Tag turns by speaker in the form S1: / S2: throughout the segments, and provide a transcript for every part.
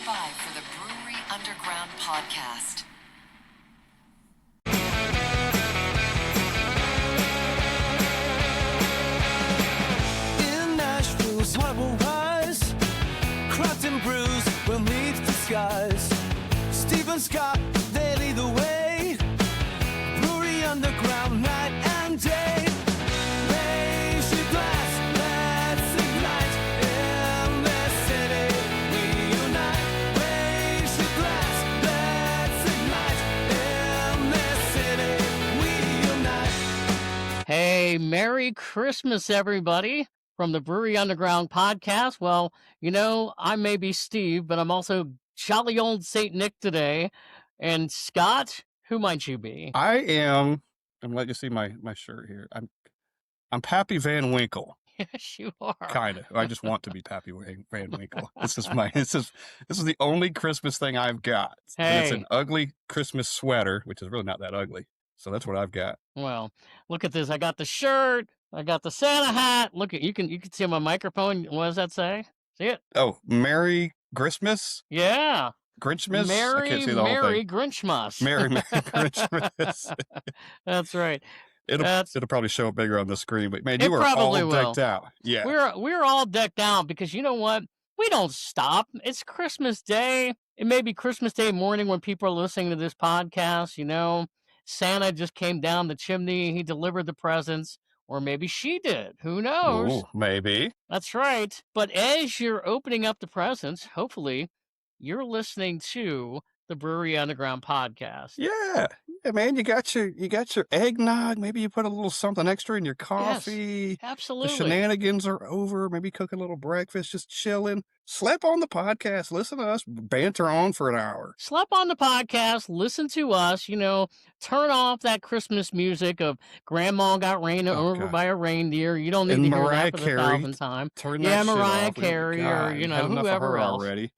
S1: by for the Brewery Underground Podcast.
S2: In Nashville's harbor wise, craft and brews will meet the skies. Stephen Scott, they lead the way. Brewery Underground, night and day. Raise your glass, let's ignite. In this city, we unite. Raise your glass, let's ignite. In this city, we unite.
S3: Hey, Merry Christmas, everybody, from the Brewery Underground Podcast. Well, I may be Steve, but I'm also jolly old Saint Nick today. And Scott, who might you be?
S4: I am. I'm letting you see my shirt here. I'm Pappy Van Winkle.
S3: Yes, you are.
S4: Kind of. I just want to be Pappy Van Winkle. This is the only Christmas thing I've got. And it's
S3: Hey.
S4: an ugly Christmas sweater, which is really not that ugly. So that's what I've got.
S3: Well, look at this. I got the shirt. I got the Santa hat. Look at you can see on my microphone. What does that say? See it?
S4: Oh, Merry Christmas?
S3: Yeah.
S4: Grinchmas? I can't see the whole
S3: Merry
S4: thing.
S3: Grinchmas.
S4: Merry Grinchmas.
S3: That's right.
S4: It'll probably show up bigger on the screen, but man,
S3: It
S4: you are all
S3: probably will.
S4: decked out. Yeah.
S3: We're all decked out because you know what? We don't stop. It's Christmas Day. It may be Christmas Day morning when people are listening to this podcast. Santa just came down the chimney. He delivered the presents, or maybe she did. Who knows?
S4: Ooh, maybe.
S3: That's right. But as you're opening up the presents, hopefully you're listening to the Brewery Underground Podcast.
S4: Yeah, man, you got your eggnog. Maybe you put a little something extra in your coffee. The
S3: Absolutely.
S4: shenanigans are over. Maybe cook a little breakfast, just chilling. Slap on the podcast. Listen to us banter on for an hour.
S3: Slap on the podcast, listen to us, turn off that Christmas music of Grandma got ran over
S4: God.
S3: by a reindeer. You don't need
S4: And
S3: to hear
S4: Mariah
S3: that for the
S4: Carey.
S3: 1,000th time.
S4: Turn
S3: Yeah,
S4: that shit
S3: Mariah
S4: off.
S3: Carey or,
S4: God, we had enough of
S3: whoever
S4: her
S3: else.
S4: already.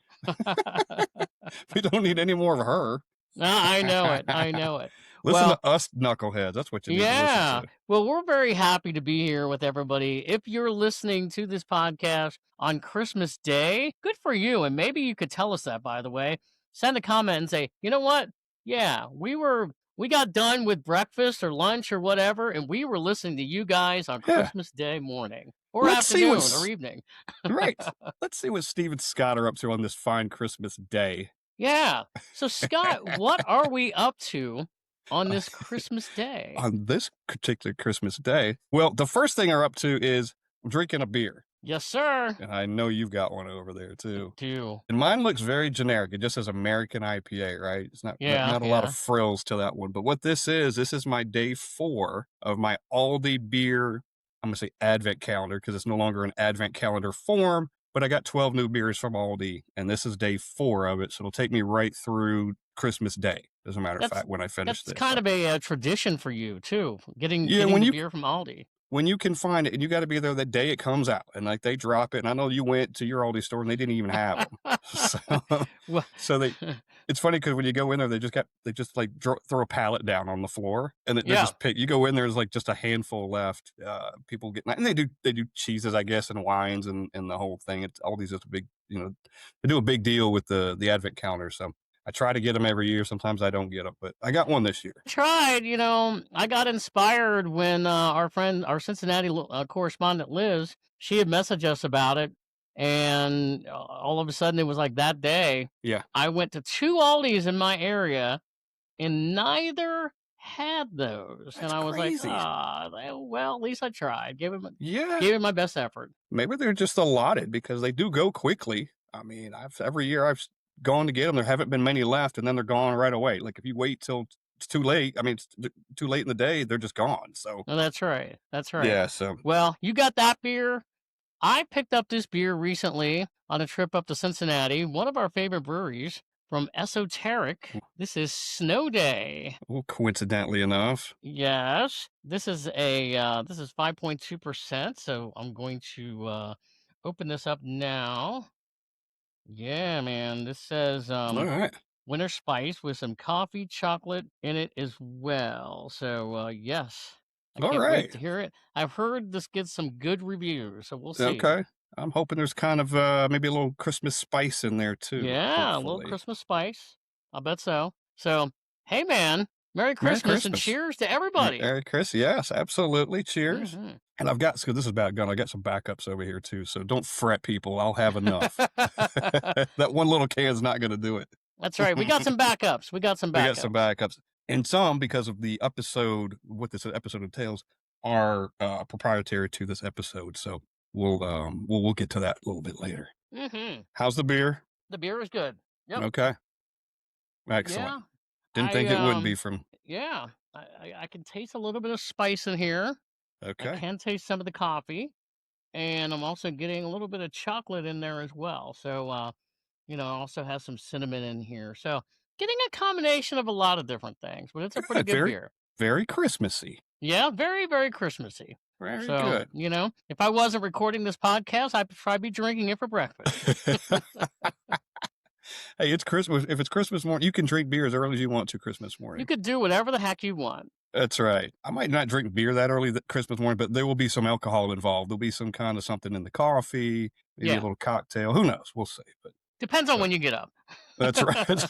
S4: We don't need any more of her.
S3: I know it. I know it.
S4: Listen
S3: Well,
S4: to us knuckleheads. That's what you need to
S3: yeah.
S4: listen to.
S3: Well, we're very happy to be here with everybody. If you're listening to this podcast on Christmas Day, good for you. And maybe you could tell us that, by the way. Send a comment and say, you know what? Yeah, we got done with breakfast or lunch or whatever, and we were listening to you guys on
S4: Yeah.
S3: Christmas Day morning or
S4: Let's see
S3: afternoon or evening.
S4: Right. Let's see what Steve and Scott are up to on this fine Christmas day.
S3: Yeah. So, Scott, what are we up to on this Christmas Day?
S4: On this particular Christmas day, well, the first thing I'm up to is I'm drinking a beer.
S3: Yes, sir.
S4: And I know you've got one over there too.
S3: Do.
S4: And mine looks very generic. It just says American IPA, right? It's not a lot of frills to that one. But what this is my day 4 of my Aldi beer, I'm going to say advent calendar because it's no longer an advent calendar form. But I got 12 new beers from Aldi, and this is day 4 of it. So it'll take me right through Christmas Day, as a matter of fact, when I finish this.
S3: That's kind of a tradition for you, too, getting
S4: when
S3: the
S4: you-
S3: beer from Aldi.
S4: When you can find it, and you got to be there the day it comes out, and like they drop it. And I know you went to your Aldi store and they didn't even have them.
S3: Well,
S4: It's funny because when you go in there, they just like throw a pallet down on the floor, and they just pick. You go in there, there's like just a handful left. People get, and they do cheeses, I guess, and wines and the whole thing. It's Aldi's just a big, they do a big deal with the advent calendar. So I try to get them every year. Sometimes I don't get them, but I got one this year.
S3: tried, I got inspired when our Cincinnati correspondent Liz, she had messaged us about it, and all of a sudden it was like that day.
S4: Yeah.
S3: I went to 2 Aldis in my area, and neither had those.
S4: That's
S3: and I was
S4: crazy.
S3: like, well, at least I tried. Gave
S4: Yeah.
S3: it my best effort.
S4: Maybe they're just allotted because they do go quickly. I mean, every year I've gone to get them. There haven't been many left, and then they're gone right away. Like if you wait till it's too late, I mean, it's too late in the day, they're just gone. So
S3: Oh, that's right. That's right.
S4: yeah. So
S3: Well, you got that beer. I picked up this beer recently on a trip up to Cincinnati, one of our favorite breweries from Esoteric. This is Snow Day.
S4: well, coincidentally enough,
S3: Yes, this is 5.2%. So I'm going to open this up now. Yeah, man. This says
S4: all right.
S3: winter spice with some coffee, chocolate in it as well. So yes, I
S4: All
S3: can't wait
S4: right.
S3: to hear it. I've heard this gets some good reviews, so we'll see.
S4: Okay. I'm hoping there's kind of maybe a little Christmas spice in there too.
S3: Yeah, a little
S4: Hopefully.
S3: Christmas spice. I bet so. So, hey, man, Merry
S4: Merry
S3: Christmas and
S4: Christmas.
S3: cheers to everybody.
S4: Merry Chris. Yes, absolutely. Cheers.
S3: Mhm.
S4: And I've got, so this is about gun. I got some backups over here too. So don't fret, people. I'll have enough. That one little can's not going to do it.
S3: That's right. We got some backups. We got some
S4: We got some
S3: backups.
S4: backups. And some, because of the episode, what this episode entails, are proprietary to this episode. So we'll get to that a little bit later.
S3: Mm-hmm.
S4: How's the beer?
S3: The beer is good. Yep.
S4: Okay. Excellent.
S3: Yeah.
S4: Didn't think it would be from.
S3: Yeah. I can taste a little bit of spice in here. I
S4: Okay.
S3: can taste some of the coffee. And I'm also getting a little bit of chocolate in there as well. So, also has some cinnamon in here. So getting a combination of a lot of different things, but it's a pretty
S4: Good.
S3: good
S4: Very,
S3: beer.
S4: very Christmassy.
S3: Yeah, very, very Christmassy.
S4: Very
S3: So,
S4: good.
S3: if I wasn't recording this podcast, I'd probably be drinking it for breakfast.
S4: Hey, it's Christmas. If it's Christmas morning, you can drink beer as early as you want to Christmas morning.
S3: You could do whatever the heck you want.
S4: That's right. I might not drink beer that early Christmas morning, but there will be some alcohol involved. There'll be some kind of something in the coffee, maybe a little cocktail. Who knows? We'll see. But
S3: depends on when you get up.
S4: That's right.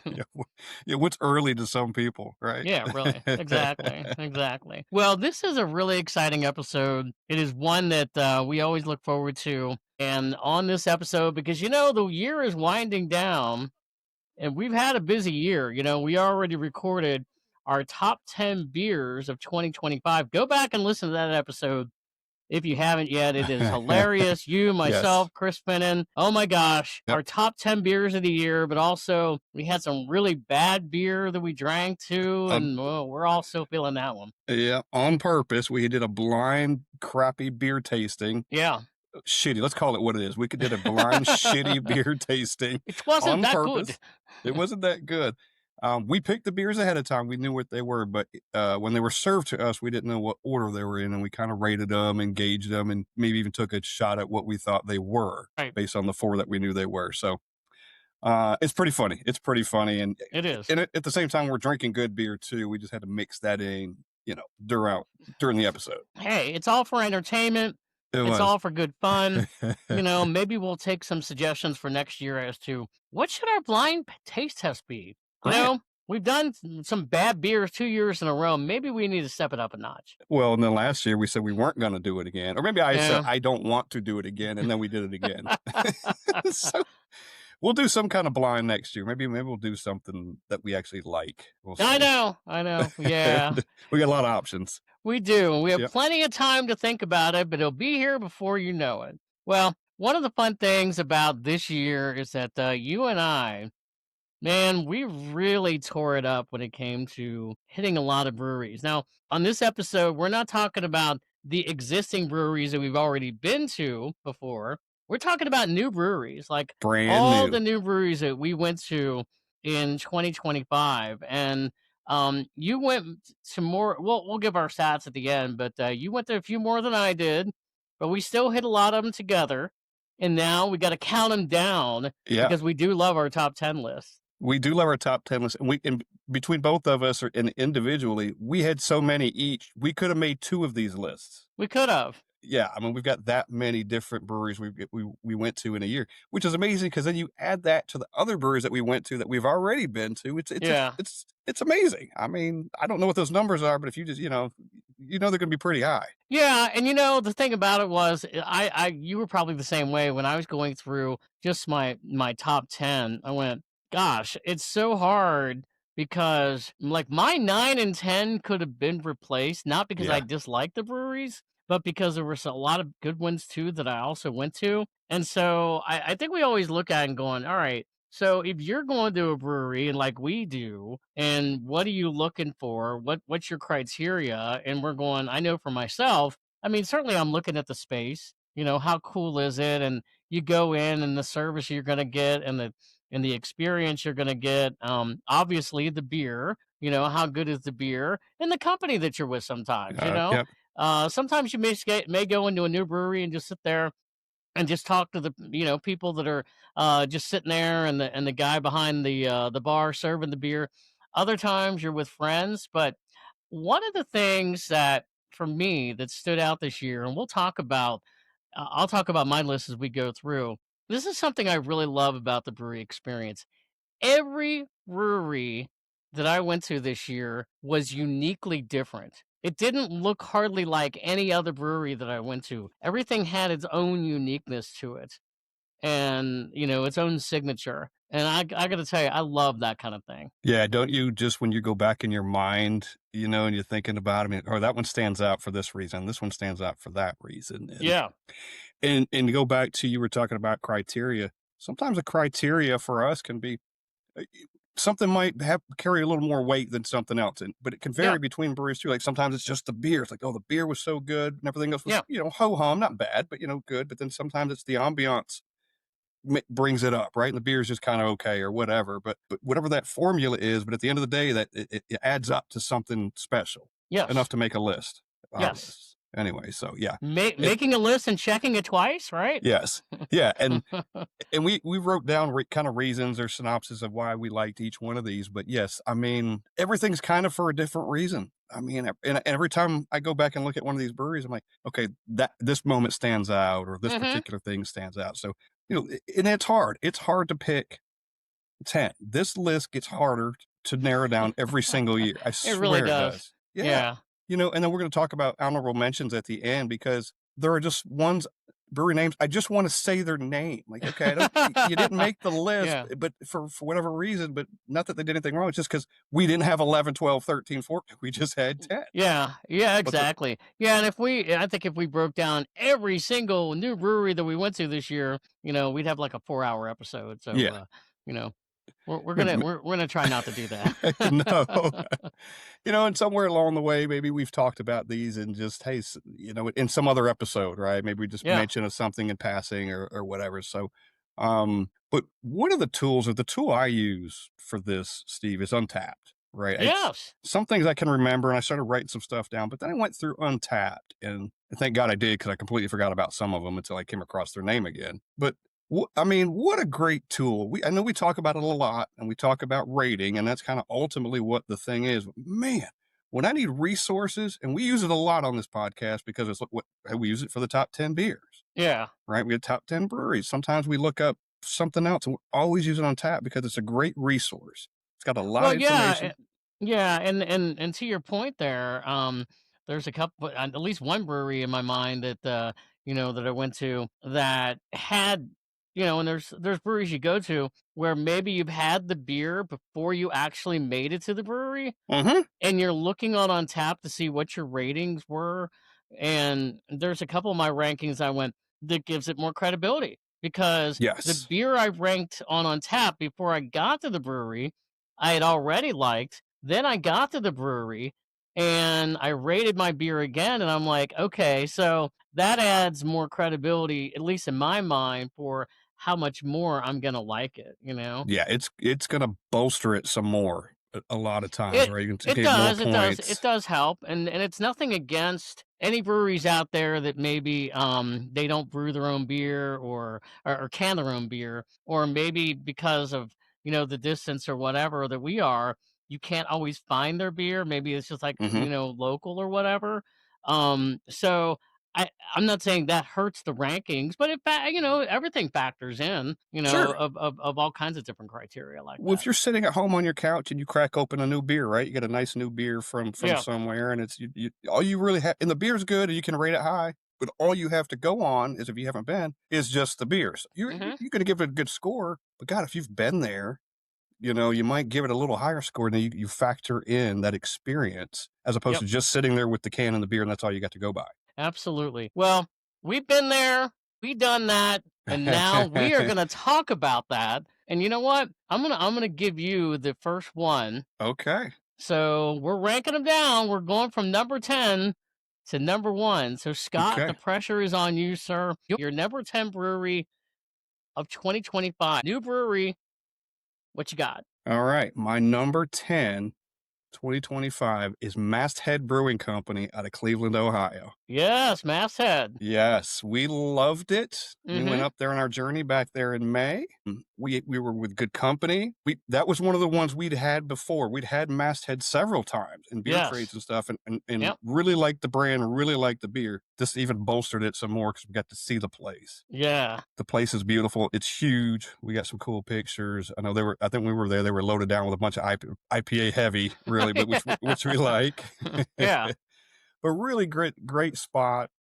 S4: Yeah, what's early to some people, right?
S3: Yeah, really. Exactly. Well, this is a really exciting episode. It is one that we always look forward to. And on this episode, because, the year is winding down and we've had a busy year. We already recorded our top 10 beers of 2025. Go back and listen to that episode. If you haven't yet, it is hilarious. You, myself, Chris Finnan. Oh my gosh. Yep. Our top 10 beers of the year, but also we had some really bad beer that we drank too. And we're also feeling that one.
S4: Yeah. On purpose. We did a blind, crappy beer tasting.
S3: Yeah.
S4: Shitty. Let's call it what it is. We did a blind, shitty beer tasting.
S3: It wasn't that
S4: purpose.
S3: Good.
S4: It wasn't that good. We picked the beers ahead of time. We knew what they were, but when they were served to us, we didn't know what order they were in, and we kind of rated them and gauged them and maybe even took a shot at what we thought they were based on the 4 that we knew they were. So it's pretty funny. And
S3: it is.
S4: And at the same time, we're drinking good beer too. We just had to mix that in, during the episode.
S3: Hey, it's all for entertainment. It's all for good fun. Maybe we'll take some suggestions for next year as to what should our blind taste test be. We've done some bad beers 2 years in a row. Maybe we need to step it up a notch.
S4: Well, and then last year we said we weren't going to do it again. Or maybe I said I don't want to do it again, and then we did it again. So we'll do some kind of blind next year. Maybe we'll do something that we actually like. We'll
S3: I know. Yeah.
S4: We got a lot of options.
S3: We do. We have plenty of time to think about it, but it'll be here before you know it. Well, one of the fun things about this year is that you and I, man, we really tore it up when it came to hitting a lot of breweries. Now, on this episode, we're not talking about the existing breweries that we've already been to before. We're talking about new breweries, like all the new breweries that we went to in 2025. And you went to more, we'll give our stats at the end, but you went to a few more than I did, but we still hit a lot of them together. And now we got to count them down because we do love our top 10 list.
S4: We do love our top 10 list. And between both of us and individually, we had so many each. We could have made 2 of these lists.
S3: We could have.
S4: Yeah, I mean, we've got that many different breweries we went to in a year, which is amazing because then you add that to the other breweries that we went to that we've already been to. It's amazing. I mean, I don't know what those numbers are, but if you just they're going to be pretty high.
S3: Yeah, and the thing about it was, you were probably the same way when I was going through just my top 10. I went, gosh, it's so hard because like my 9 and 10 could have been replaced, not because I dislike the breweries, but because there were a lot of good ones too that I also went to. And so I think we always look at it and going, all right, so if you're going to a brewery and like we do, and what are you looking for? What's your criteria? And we're going, I know for myself, I mean, certainly I'm looking at the space, how cool is it? And you go in and the service you're going to get and the experience you're going to get. Obviously the beer, how good is the beer and the company that you're with sometimes, sometimes you may go into a new brewery and just sit there and just talk to the people that are just sitting there and the guy behind the bar serving the beer. Other times you're with friends, but one of the things that for me that stood out this year, and we'll talk about I'll talk about my list as we go through. This is something I really love about the brewery experience. Every brewery that I went to this year was uniquely different. It didn't look hardly like any other brewery that I went to. Everything had its own uniqueness to it and, its own signature. And I got to tell you, I love that kind of thing.
S4: Yeah, don't you just when you go back in your mind, and you're thinking about, or that one stands out for this reason, this one stands out for that reason.
S3: Yeah.
S4: And to go back to, you were talking about criteria. Sometimes a criteria for us can be something might carry a little more weight than something else, but it can vary between breweries too. Like sometimes it's just the beer. It's like, oh, the beer was so good, and everything else was, ho hum, not bad, but good. But then sometimes it's the ambiance brings it up, right? And the beer is just kind of okay or whatever. But whatever that formula is, but at the end of the day, that it adds up to something special.
S3: Yes.
S4: Enough to make a list.
S3: Yes.
S4: Anyway, so yeah,
S3: making a list and checking it twice, right?
S4: Yes, yeah, and we wrote down kind of reasons or synopsis of why we liked each one of these. But yes, everything's kind of for a different reason. And every time I go back and look at one of these breweries, I'm like, okay, this moment stands out, or this particular thing stands out. So and it's hard. It's hard to pick 10. This list gets harder to narrow down every single year. I swear
S3: it really does. Yeah.
S4: And then we're going to talk about honorable mentions at the end, because there are just brewery names. I just want to say their name. Like, okay, you didn't make the list, but for whatever reason, but not that they did anything wrong. It's just because we didn't have 11, 12, 13, 14. We just had 10.
S3: Yeah, exactly. And I think if we broke down every single new brewery that we went to this year, we'd have like a 4-hour episode. So, we're gonna try not to do that.
S4: No, and somewhere along the way, maybe we've talked about these and just, hey, in some other episode, right? Maybe we just mention something in passing or whatever. So, but one of the tools, or the tool I use for this, Steve, is Untapped, right?
S3: Yes.
S4: Some things I can remember, and I started writing some stuff down, but then I went through Untapped, and thank God I did, because I completely forgot about some of them until I came across their name again. But what a great tool. I know we talk about it a lot, and we talk about rating, and that's kind of ultimately what the thing is. But man, when I need resources, and we use it a lot on this podcast because it's we use it for the top 10 beers.
S3: Yeah.
S4: Right? We have top 10 breweries. Sometimes we look up something else, and we always use it on tap because it's a great resource. It's got a lot of information.
S3: Yeah, and to your point there, there's a couple, at least one brewery in my mind that that I went to that had, and there's breweries you go to where maybe you've had the beer before you actually made it to the brewery, and you're looking on tap to see what your ratings were, and there's a couple of my rankings I went that gives it more credibility, because the beer I ranked on tap before I got to the brewery, I had already liked. Then I got to the brewery and I rated my beer again, and I'm like, okay, so that adds more credibility, at least in my mind, for how much more I'm gonna like it.
S4: Yeah, it's gonna bolster it some more a lot of times, right? You can
S3: it does help, and it's nothing against any breweries out there that maybe they don't brew their own beer or can their own beer, or maybe because of the distance or whatever that we are, you can't always find their beer. Maybe it's just like local or whatever. So I'm not saying that hurts the rankings, but everything factors in, of all kinds of different criteria like that.
S4: If you're sitting at home on your couch and you crack open a new beer, right? You get a nice new beer from somewhere, and it's all you really have, and the beer's good, and you can rate it high. But all you have to go on is, if you haven't been, is just the beers. You're going to give it a good score, but God, if you've been there, you might give it a little higher score, and then you factor in that experience as opposed to just sitting there with the can and the beer, and that's all you got to go by.
S3: Absolutely. Well, we've been there, we done that, and now we are going to talk about that. And you know what? I'm gonna give you the first one.
S4: Okay.
S3: So we're ranking them down. We're going from number 10 to number 1. So Scott, the pressure is on you, sir. Your number 10 brewery of 2025. New brewery. What you got?
S4: All right. My number 10, 2025 is Masthead Brewing Company out of Cleveland, Ohio.
S3: Yes, Masthead.
S4: Yes, we loved it. We went up there on our journey back there in May. we were with good company. That was one of the ones we'd had before. We'd had Masthead several times in beer trades
S3: Yes.
S4: and stuff, and
S3: Yep.
S4: really liked the brand, really liked the beer. This even bolstered it some more because we got to see the place.
S3: Yeah.
S4: The place is beautiful. It's huge. We got some cool pictures. I know I think we were there. They were loaded down with a bunch of IPA heavy, really, but which we like.
S3: Yeah.
S4: But really great spot.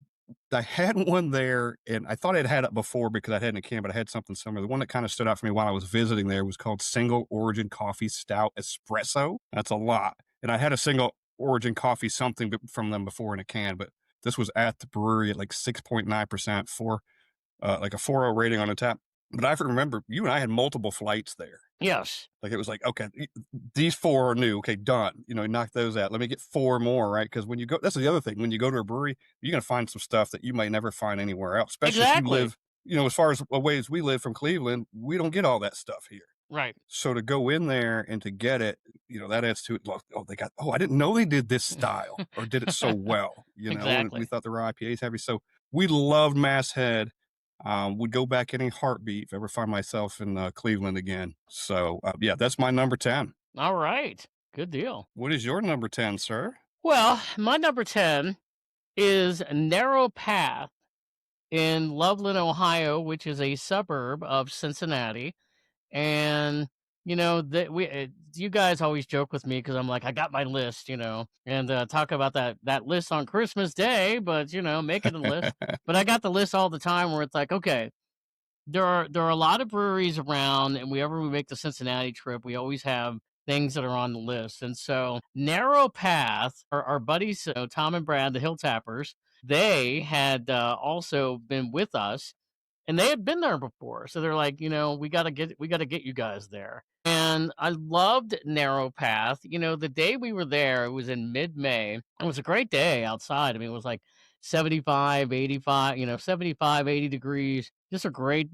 S4: I had one there, and I thought I'd had it before because I had it in a can, but I had something similar. The one that kind of stood out for me while I was visiting there was called Single Origin Coffee Stout Espresso. That's a lot. And I had a Single Origin Coffee something from them before in a can, but this was at the brewery at like 6.9% for like a 4.0 rating on the tap. But I remember you and I had multiple flights there.
S3: Yes.
S4: Like it was like, okay, these 4 are new. Okay, done. Knock those out. Let me get 4 more, right? Because when you go, that's the other thing. When you go to a brewery, you're going to find some stuff that you might never find anywhere else. Especially if you live, as far as away as we live from Cleveland, we don't get all that stuff here.
S3: Right.
S4: So to go in there and to get it, that adds to it. I didn't know they did this style or did it so well.
S3: Exactly.
S4: And we thought the raw IPAs heavy. So we loved Masthead. Would go back any heartbeat if I ever find myself in Cleveland again. So, yeah, that's my number 10.
S3: All right. Good deal.
S4: What is your number 10, sir?
S3: Well, my number 10 is Narrow Path in Loveland, Ohio, which is a suburb of Cincinnati. And, you guys always joke with me because I'm like, I got my list, and talk about that list on Christmas Day, but, making a list. But I got the list all the time where it's like, okay, there are a lot of breweries around, and whenever we make the Cincinnati trip, we always have things that are on the list. And so Narrow Path, our buddies, Tom and Brad, the Hill Tappers, they had also been with us, and they had been there before. So they're like, we got to get you guys there. And I loved Narrow Path. The day we were there, it was in mid-May. It was a great day outside. I mean, it was like 75, 85, 75, 80 degrees. Just a great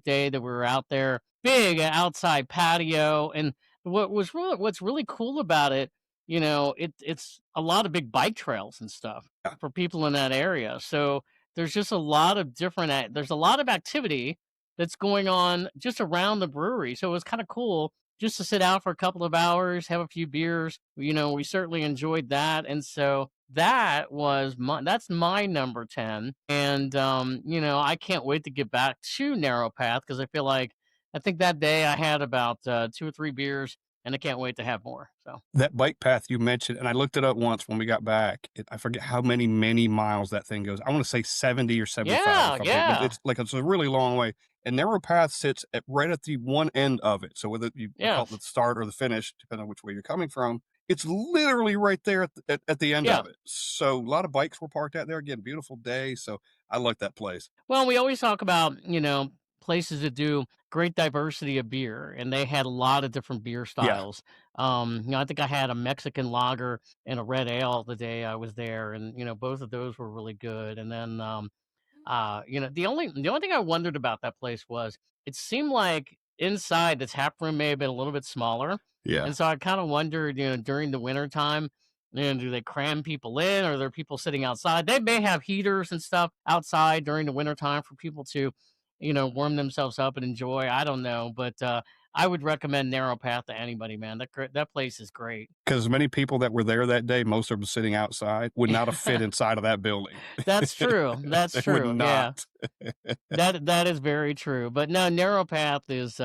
S3: day that we were out there. Big outside patio. And what's really cool about it, it's a lot of big bike trails and stuff for people in that area. So there's just a lot of there's a lot of activity that's going on just around the brewery. So it was kind of cool just to sit out for a couple of hours, have a few beers. We certainly enjoyed that. And so that's my number 10. And, I can't wait to get back to Narrow Path because I think that day I had about 2 or 3 beers, and I can't wait to have more. So
S4: that bike path you mentioned, and I looked it up once when we got back. I forget how many miles that thing goes. I want to say 70 or 75.
S3: Yeah.
S4: It's a really long way. And Narrow Path sits right at the one end of it. So whether you call it the start or the finish, depending on which way you're coming from, it's literally right there at the end of it. So a lot of bikes were parked out there. Again, beautiful day. So I like that place.
S3: Well, we always talk about, places that do great diversity of beer, and they had a lot of different beer styles. I think I had a Mexican lager and a red ale the day I was there, and both of those were really good. And then the only thing I wondered about that place was it seemed like inside the tap room may have been a little bit smaller.
S4: Yeah.
S3: And so I kind of wondered, during the winter time, do they cram people in, or are there people sitting outside? They may have heaters and stuff outside during the winter time for people to, warm themselves up and enjoy. I don't know, but I would recommend Narrow Path to anybody, man. That place is great.
S4: Because many people that were there that day, most of them sitting outside, would not have fit inside of that building.
S3: That's true. That's
S4: They
S3: true.
S4: would not.
S3: Yeah. That is very true. But no, Narrow Path is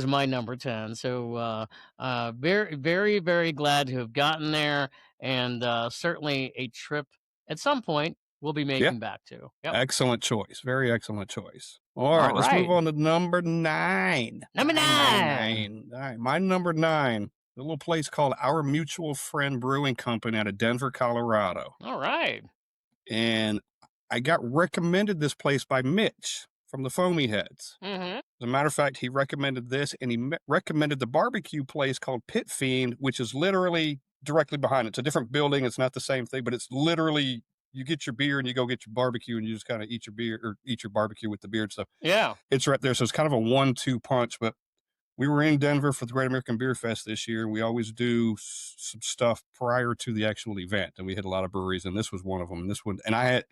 S3: my number 10. So very, very, very glad to have gotten there, and certainly a trip at some point we'll be making back to. Yep.
S4: Excellent choice. Very excellent choice. All right, let's move on to number 9.
S3: Number 9.
S4: All right, my number 9, a little place called Our Mutual Friend Brewing Company out of Denver, Colorado.
S3: All right.
S4: And I got recommended this place by Mitch from the Foamy Heads.
S3: Mm-hmm.
S4: As a matter of fact, he recommended this, and he recommended the barbecue place called Pit Fiend, which is literally directly behind it. It's a different building. It's not the same thing, but it's literally, you get your beer and you go get your barbecue and you just kind of eat your beer or eat your barbecue with the beer and stuff.
S3: Yeah.
S4: It's right there. So it's kind of a 1-2 punch, but we were in Denver for the Great American Beer Fest this year. We always do some stuff prior to the actual event, and we hit a lot of breweries, and this was one of them. And I had,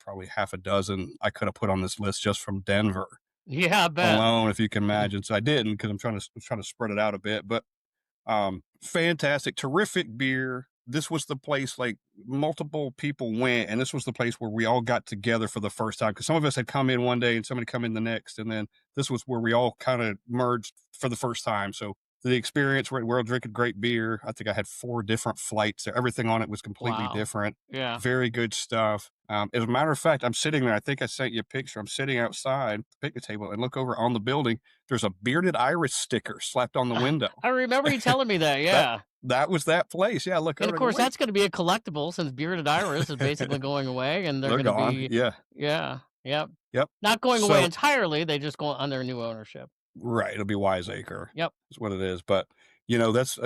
S4: probably half a dozen I could have put on this list just from Denver.
S3: Yeah, I bet.
S4: alone, if you can imagine. So I didn't, because I'm trying to spread it out a bit. But fantastic, terrific beer. This was the place, like, multiple people went, and this was the place where we all got together for the first time, because some of us had come in one day and somebody come in the next, and then this was where we all kind of merged for the first time. So the experience, we're all drinking great beer. I think I had 4 different flights. Everything on it was completely
S3: Wow.
S4: different.
S3: Yeah.
S4: Very good stuff. As a matter of fact, I'm sitting there. I think I sent you a picture. I'm sitting outside the picnic table and look over on the building. There's a bearded iris sticker slapped on the window.
S3: I remember you telling me that. Yeah.
S4: That was that place. Yeah, look
S3: And
S4: over
S3: of
S4: and go,
S3: course,
S4: "Wait."
S3: that's going to be a collectible since Bearded Iris is basically going away, and they're
S4: They're
S3: going to
S4: gone.
S3: be,
S4: Yeah.
S3: yeah, yep,
S4: Yep.
S3: not going away
S4: So
S3: entirely. They just go under new ownership.
S4: right, it'll be Wiseacre.
S3: Yep.
S4: Is what it is. But, that's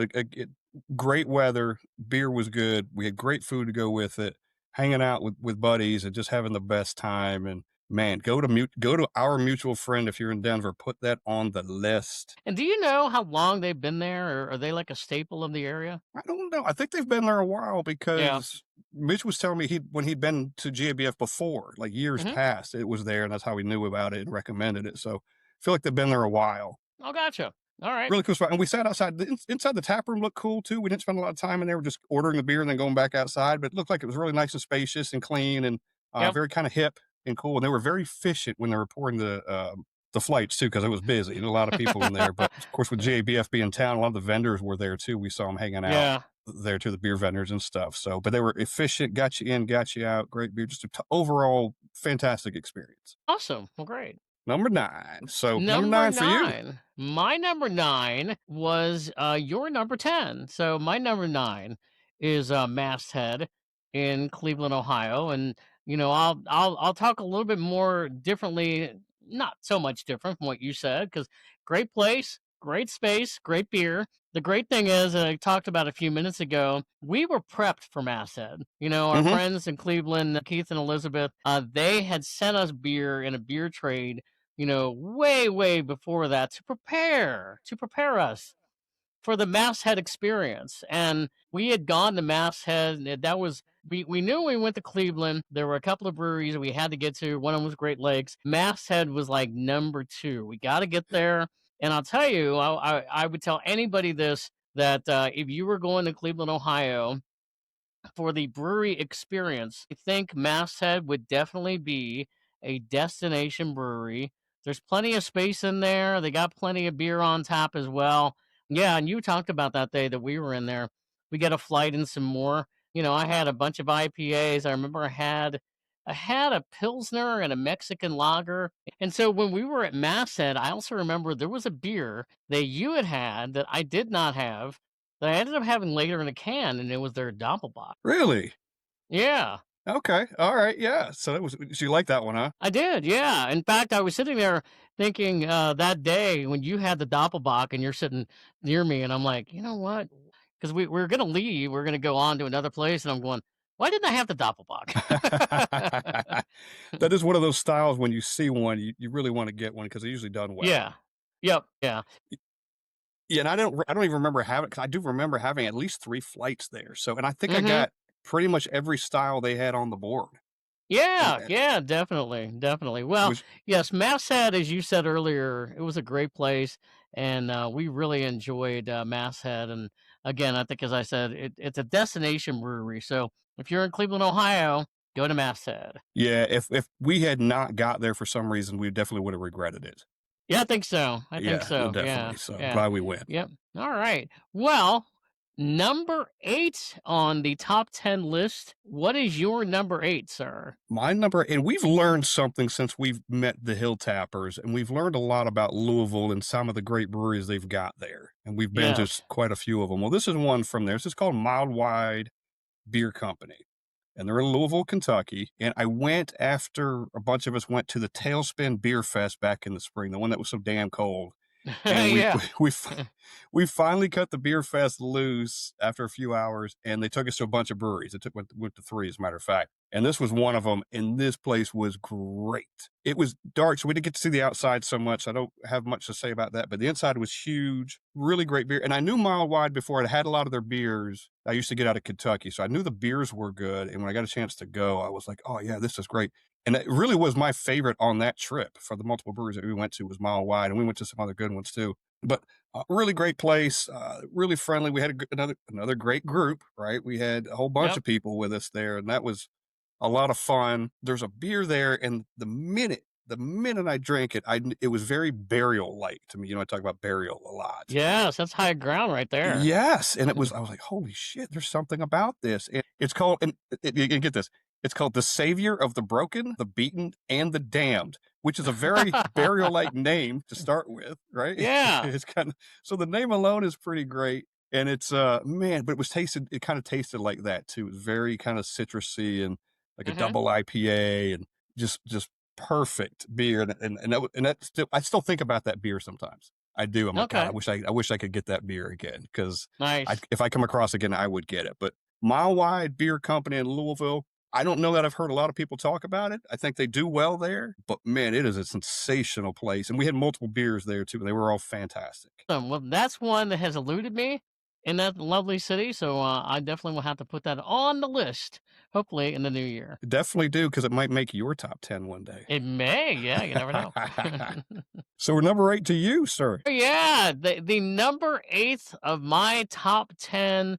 S4: great weather. Beer was good. We had great food to go with it. Hanging out with buddies and just having the best time. And man, go to our mutual friend if you're in Denver. Put that on the list.
S3: And do you know how long they've been there, or are they like a staple of the area?
S4: I don't know. I think they've been there a while,
S3: Yeah.
S4: because Mitch was telling me when he'd been to GABF before, like years
S3: Hmm.
S4: past, it was there, and that's how he knew about it and recommended it. So I feel like they've been there a while.
S3: Oh, gotcha. All right.
S4: Really cool spot. And we sat outside. Inside the tap room looked cool too. We didn't spend a lot of time in there. We're just ordering the beer and then going back outside. But it looked like it was really nice and spacious and clean, and
S3: Yep.
S4: very kind of hip and cool. And they were very efficient when they were pouring the flights too, because it was busy and a lot of people in there. But of course, with JBF being in town, a lot of the vendors were there too. We saw them hanging out
S3: Yeah.
S4: there too, the beer vendors and stuff. So, but they were efficient, got you in, got you out. Great beer, just overall fantastic experience.
S3: Awesome. Well, great.
S4: Number 9. So number
S3: Number
S4: 9 for you.
S3: 9. My number 9 was your number 10. So my number 9 is Masthead in Cleveland, Ohio, and I'll talk a little bit more differently, not so much different from what you said, because great place, great space, great beer. The great thing is, I talked about a few minutes ago, we were prepped for Masthead. Our
S4: Mm-hmm.
S3: friends in Cleveland, Keith and Elizabeth, they had sent us beer in a beer trade, way, way before that, to prepare us for the Masthead experience. And we had gone to Masthead. And that was, we knew when we went to Cleveland, there were a couple of breweries we had to get to. One of them was Great Lakes. Masthead was like number 2. We got to get there. And I'll tell you, I would tell anybody this, that if you were going to Cleveland, Ohio, for the brewery experience, I think Masthead would definitely be a destination brewery. There's plenty of space in there. They got plenty of beer on tap as well. Yeah, and you talked about that day that we were in there. We got a flight and some more. I had a bunch of IPAs. I remember I had a Pilsner and a Mexican lager. And so when we were at Masthead, I also remember there was a beer that you had that I did not have, that I ended up having later in a can, and it was their Doppelbock.
S4: Really?
S3: Yeah,
S4: Okay. All right. Yeah. So so you like that one, huh?
S3: I did. Yeah. In fact, I was sitting there thinking that day when you had the Doppelbock and you're sitting near me, and I'm like, you know what? Because we're going to leave, we're going to go on to another place, and I'm going, why didn't I have the Doppelbock?
S4: That is one of those styles when you see one, you really want to get one because they're usually done well.
S3: Yeah. Yep. Yeah.
S4: Yeah, and I don't even remember having, because I do remember having at least 3 flights there. So, and I think I
S3: Hmm.
S4: got pretty much every style they had on the board.
S3: Yeah,
S4: And
S3: yeah, definitely, definitely. Well,
S4: was
S3: yes, Masthead, as you said earlier, it was a great place, and we really enjoyed Masthead. And again, I think, as I said, it's a destination brewery. So if you're in Cleveland, Ohio, go to Masthead.
S4: yeah, if we had not got there for some reason, we definitely would have regretted it.
S3: Yeah, I think so. I think
S4: Yeah,
S3: so. Yeah,
S4: definitely. So
S3: yeah,
S4: glad we went.
S3: yep. All right. Well, number 8 on the top 10 list. What is your number 8, sir?
S4: My number, and we've learned something since we've met the Hill Tappers, and we've learned a lot about Louisville and some of the great breweries they've got there. And we've been to
S3: Yes.
S4: quite a few of them. Well, this is one from there. This is called Mild Wide Beer Company, and they're in Louisville, Kentucky. And I went after a bunch of us went to the Tailspin Beer Fest back in the spring, the one that was so damn cold. And
S3: Yeah.
S4: we finally cut the beer fest loose after a few hours, and they took us to a bunch of breweries. It went to 3, as a matter of fact. And this was one of them, and this place was great. It was dark, so we didn't get to see the outside so much. I don't have much to say about that, but the inside was huge, really great beer. And I knew Mile Wide before. I'd had a lot of their beers. I used to get out of Kentucky, so I knew the beers were good. And when I got a chance to go, I was like, oh, yeah, this is great. And it really was my favorite on that trip for the multiple breweries that we went to was Mile Wide, and we went to some other good ones too. But really great place, really friendly. We had another great group, right? We had a whole bunch of people with us there, and that was a lot of fun. There's a beer there, and the minute I drank it, it was very burial like to me. You know, I talk about burial a lot.
S3: Yes, that's high ground right there.
S4: Yes, and I was like, holy shit, there's something about this. It's called, and you can get this. It's called the Savior of the Broken, the Beaten, and the Damned, which is a very burial-like name to start with, right?
S3: Yeah.
S4: It's kind of, so the name alone is pretty great. And it's man, but it kind of tasted like that too. It was very kind of citrusy and like a double IPA and just perfect beer. And I still think about that beer sometimes. I do. I'm like, God, I wish I could get that beer again because if I come across again, I would get it. But Mile Wide Beer Company in Louisville, I don't know that I've heard a lot of people talk about it. I think they do well there, but man, it is a sensational place. And we had multiple beers there too, and they were all fantastic.
S3: Well, that's one that has eluded me in that lovely city. So I definitely will have to put that on the list, hopefully in the new year.
S4: Definitely do, because it might make your top 10 one day.
S3: It may. Yeah, you never know.
S4: So we're number 8 to you, sir.
S3: Yeah, the number 8 of my top 10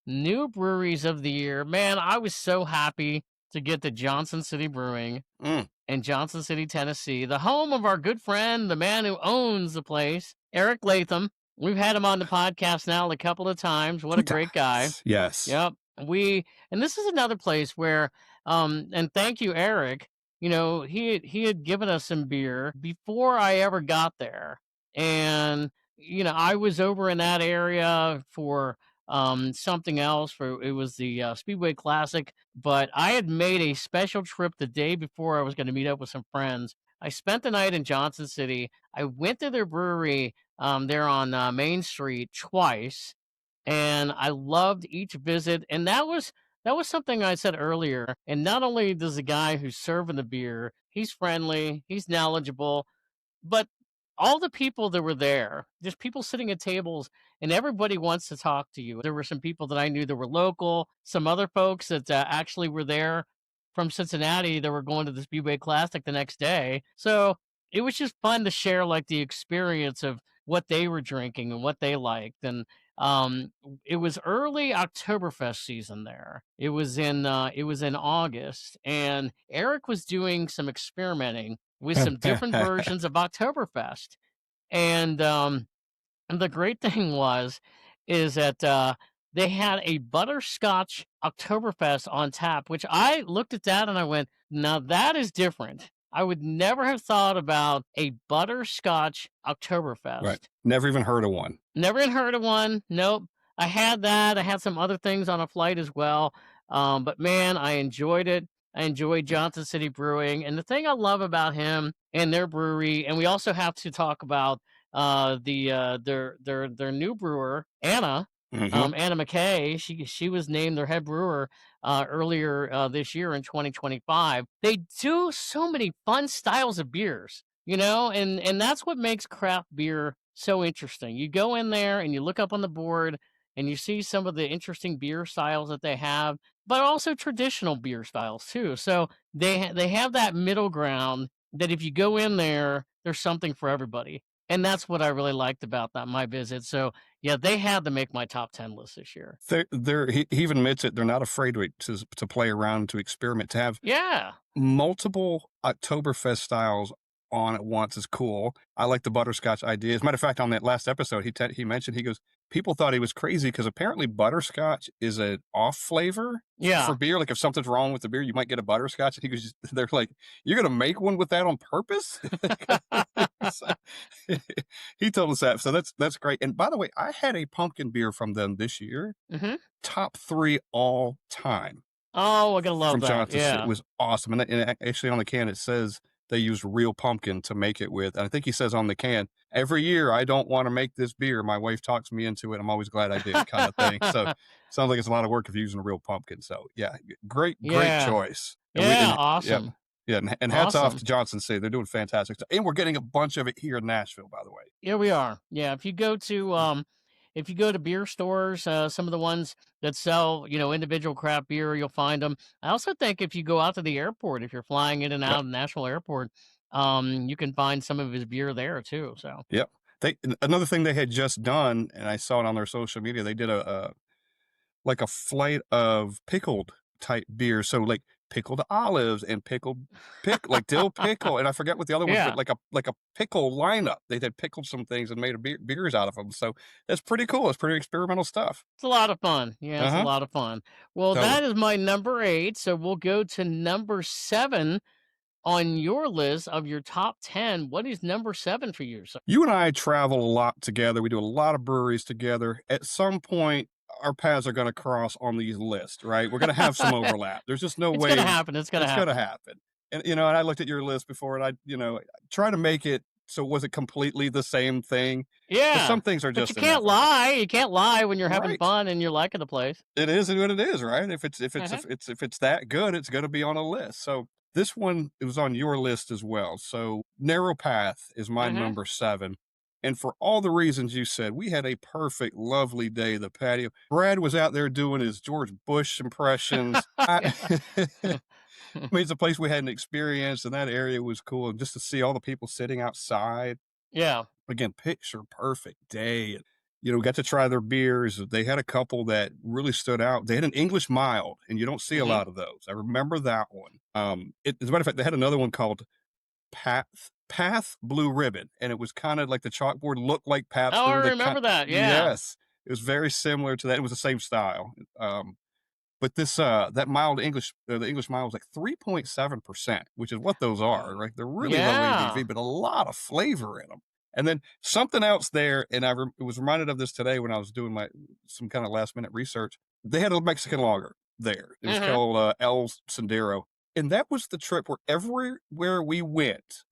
S3: new breweries of the year. Man, I was so happy to get to Johnson City Brewing in Johnson City, Tennessee, the home of our good friend, the man who owns the place, Eric Latham. We've had him on the podcast now a couple of times. What a great guy.
S4: Yes.
S3: Yep. And this is another place where, and thank you, Eric. You know, he had given us some beer before I ever got there. And, you know, I was over in that area for something else. It was the Speedway Classic, but I had made a special trip the day before I was going to meet up with some friends. I spent the night in Johnson City. I went to their brewery there on Main Street twice, and I loved each visit. And that was something I said earlier. And not only does the guy who's serving the beer, he's friendly, he's knowledgeable, but all the people that were there, just people sitting at tables, and everybody wants to talk to you. There were some people that I knew that were local, some other folks that actually were there from Cincinnati that were going to the Speedway Classic the next day. So it was just fun to share like the experience of what they were drinking and what they liked. And it was early Oktoberfest season there. It was in August, and Eric was doing some experimenting with some different versions of Oktoberfest. And the great thing is that they had a butterscotch Oktoberfest on tap, which I looked at that and I went, now that is different. I would never have thought about a butterscotch Oktoberfest.
S4: Right. Never even heard of one.
S3: Never even heard of one. Nope. I had that. I had some other things on a flight as well. But man, I enjoyed it. I enjoyed Johnson City Brewing. And the thing I love about him and their brewery, and we also have to talk about their new brewer, Anna. Anna McKay, she was named their head brewer earlier this year in 2025. They do so many fun styles of beers, you know, and that's what makes craft beer so interesting. You go in there and you look up on the board and you see some of the interesting beer styles that they have, but also traditional beer styles too. So they have that middle ground that if you go in there, there's something for everybody. And that's what I really liked about my visit. So yeah, they had to make my top 10 list this year.
S4: He even admits it. They're not afraid to play around, to experiment, to have multiple Oktoberfest styles on at once is cool. I like the butterscotch idea. As a matter of fact, on that last episode, he mentioned, he goes, people thought he was crazy because apparently butterscotch is an off flavor for beer. Like if something's wrong with the beer, you might get a butterscotch. And he goes, they're like, you're going to make one with that on purpose? He told us that. So that's great. And by the way, I had a pumpkin beer from them this year. Top 3 all time.
S3: Oh, I'm going to love
S4: from
S3: that.
S4: Johnson.
S3: Yeah.
S4: It was awesome. And actually on the can, it says they used real pumpkin to make it with. And I think he says on the can, every year I don't want to make this beer. My wife talks me into it. I'm always glad I did, kind of thing. So sounds like it's a lot of work if you're using a real pumpkin. So yeah, great choice.
S3: Awesome.
S4: Yeah, and hats off to Johnson City. They're doing fantastic stuff. And we're getting a bunch of it here in Nashville, by the way.
S3: Yeah, we are. Yeah, if you go to if you go to beer stores, some of the ones that sell, individual craft beer, you'll find them. I also think if you go out to the airport, if you're flying in and out
S4: Yep.
S3: of the National Airport, you can find some of his beer there too. So
S4: Yep. Another thing they had just done, and I saw it on their social media, they did like a flight of pickled type beer. So like pickled olives and like dill pickle, and I forget what the other ones, but
S3: yeah,
S4: like a pickle lineup. They had pickled some things and made beers out of them. So that's pretty cool. It's pretty experimental stuff.
S3: it's a lot of fun. Yeah, it's a
S4: Uh-huh.
S3: lot of fun. Well,
S4: Totally.
S3: that is my number 8. So we'll go to number 7 on your list of your top 10. What is number 7 for you? So,
S4: You and I travel a lot together. We do a lot of breweries together. At some point, our paths are going to cross on these lists, right? We're going to have some overlap. There's just no
S3: it's gonna
S4: way
S3: happen. It's gonna
S4: it's going to
S3: happen.
S4: happen. And and I looked at your list before, and try to make it so it wasn't completely the same thing, because
S3: Yeah,
S4: some things are
S3: but you
S4: just
S3: can't
S4: inevitable.
S3: lie. You can't lie when you're having
S4: Right.
S3: fun and you're liking the place.
S4: It is what it is, right?
S3: Uh-huh.
S4: If it's that good, it's going to be on a list. So this one, it was on your list as well. So Narrow Path is my
S3: Uh-huh.
S4: number 7. And for all the reasons you said, we had a perfect, lovely day at the patio. Brad was out there doing his George Bush impressions.
S3: Yeah.
S4: I mean, it's a place we hadn't experienced, and that area was cool. And just to see all the people sitting outside,
S3: Yeah.
S4: again, picture perfect day. We got to try their beers. They had a couple that really stood out. They had an English mild, and you don't see a
S3: Mhm.
S4: lot of those. I remember that one. As a matter of fact, they had another one called Path Blue Ribbon, and it was kind of like the chalkboard looked like
S3: Oh, I
S4: Pabster.
S3: remember that. Yeah.
S4: Yes, it was very similar to that. It was the same style. But that mild English, the English mild was like 3.7%, which is what those are, right? They're really low ABV,
S3: Yeah.
S4: but a lot of flavor in them. And then something else there, and was reminded of this today when I was doing some kind of last minute research. They had a Mexican lager there. It was
S3: Mhm.
S4: called El Sendero, and that was the trip where everywhere we went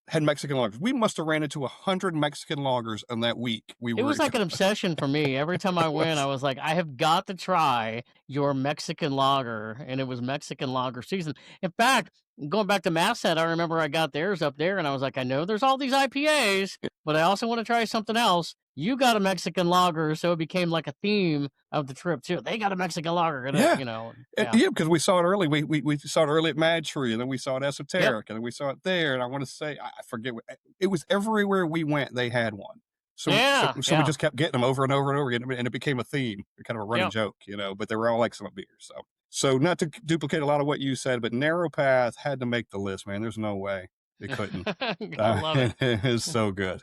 S4: had Mexican lagers. We must have ran into 100 Mexican lagers in that week. We
S3: It
S4: were
S3: was like an obsession for me. Every time I
S4: it
S3: went, I
S4: was
S3: was like, I have got to try your Mexican lager. And it was Mexican lager season. In fact, going back to Masset, I remember I got theirs up there and I was like, I know there's all these IPAs, but I also want to try something else. You got a Mexican lager, so it became like a theme of the trip too. They got a Mexican lager,
S4: yeah.
S3: yeah.
S4: Yeah, because we saw it early. We saw it early at Mad Tree, and then we saw it
S3: Yep.
S4: Esoteric, and then we saw it there. And I want to say, I forget, it was everywhere we went, they had one.
S3: Yeah.
S4: So we
S3: Yeah.
S4: just kept getting them over and over and over again, and it became a theme, kind of a running
S3: Yep.
S4: joke, But they were all excellent beers. So not to duplicate a lot of what you said, but Narrow Path had to make the list, man. There's no way it couldn't.
S3: I love it.
S4: It is so good.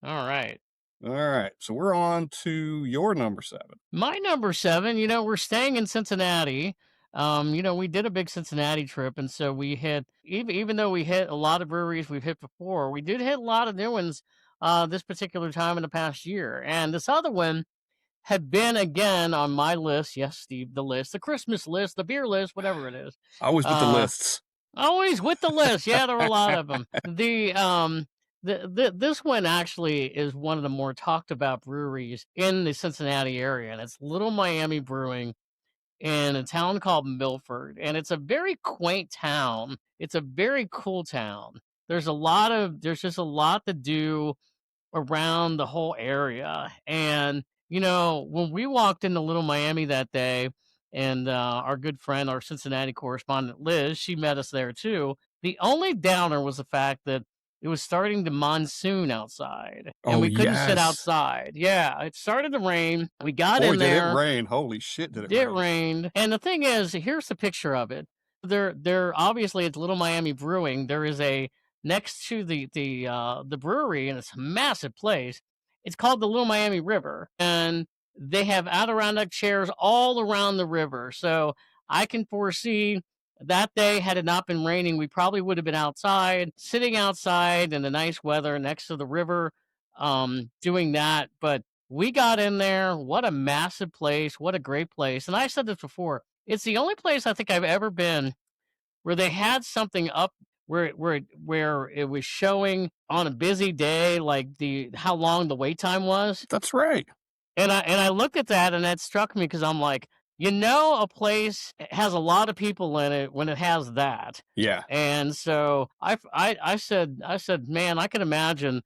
S3: All right.
S4: All right, so we're on to your number 7.
S3: My number 7, we're staying in Cincinnati. We did a big Cincinnati trip, and so we hit, even though we hit a lot of breweries we've hit before, we did hit a lot of new ones this particular time in the past year. And this other one had been again on my list. Yes, Steve, the list, the Christmas list, the beer list, whatever it is.
S4: Always with the
S3: Uh,
S4: lists.
S3: Always with the list. Yeah, there were a lot of them. This one actually is one of the more talked about breweries in the Cincinnati area, and it's Little Miami Brewing in a town called Milford, and it's a very quaint town. It's a very cool town. There's just a lot to do around the whole area. And, when we walked into Little Miami that day, and our good friend, our Cincinnati correspondent, Liz, she met us there too. The only downer was the fact that it was starting to monsoon outside and
S4: Oh,
S3: we couldn't sit
S4: yes.
S3: outside. Yeah, it started to rain. We got
S4: Boy,
S3: in
S4: did it
S3: there.
S4: rain. Holy shit, did it
S3: It
S4: rain.
S3: rained. And the thing is, here's the picture of it. They're obviously it's Little Miami Brewing. There is a next to the brewery, and it's a massive place. It's called the Little Miami River, and they have Adirondack chairs all around the river. So I can foresee that day, had it not been raining, we probably would have been outside, sitting outside in the nice weather next to the river, doing that. But we got in there. What a massive place. What a great place. And I said this before. It's the only place I think I've ever been where they had something up where it was showing on a busy day like the how long the wait time was.
S4: That's right.
S3: And I looked at that and that struck me because I'm like, a place has a lot of people in it when it has that.
S4: Yeah.
S3: And so I said, man, I can imagine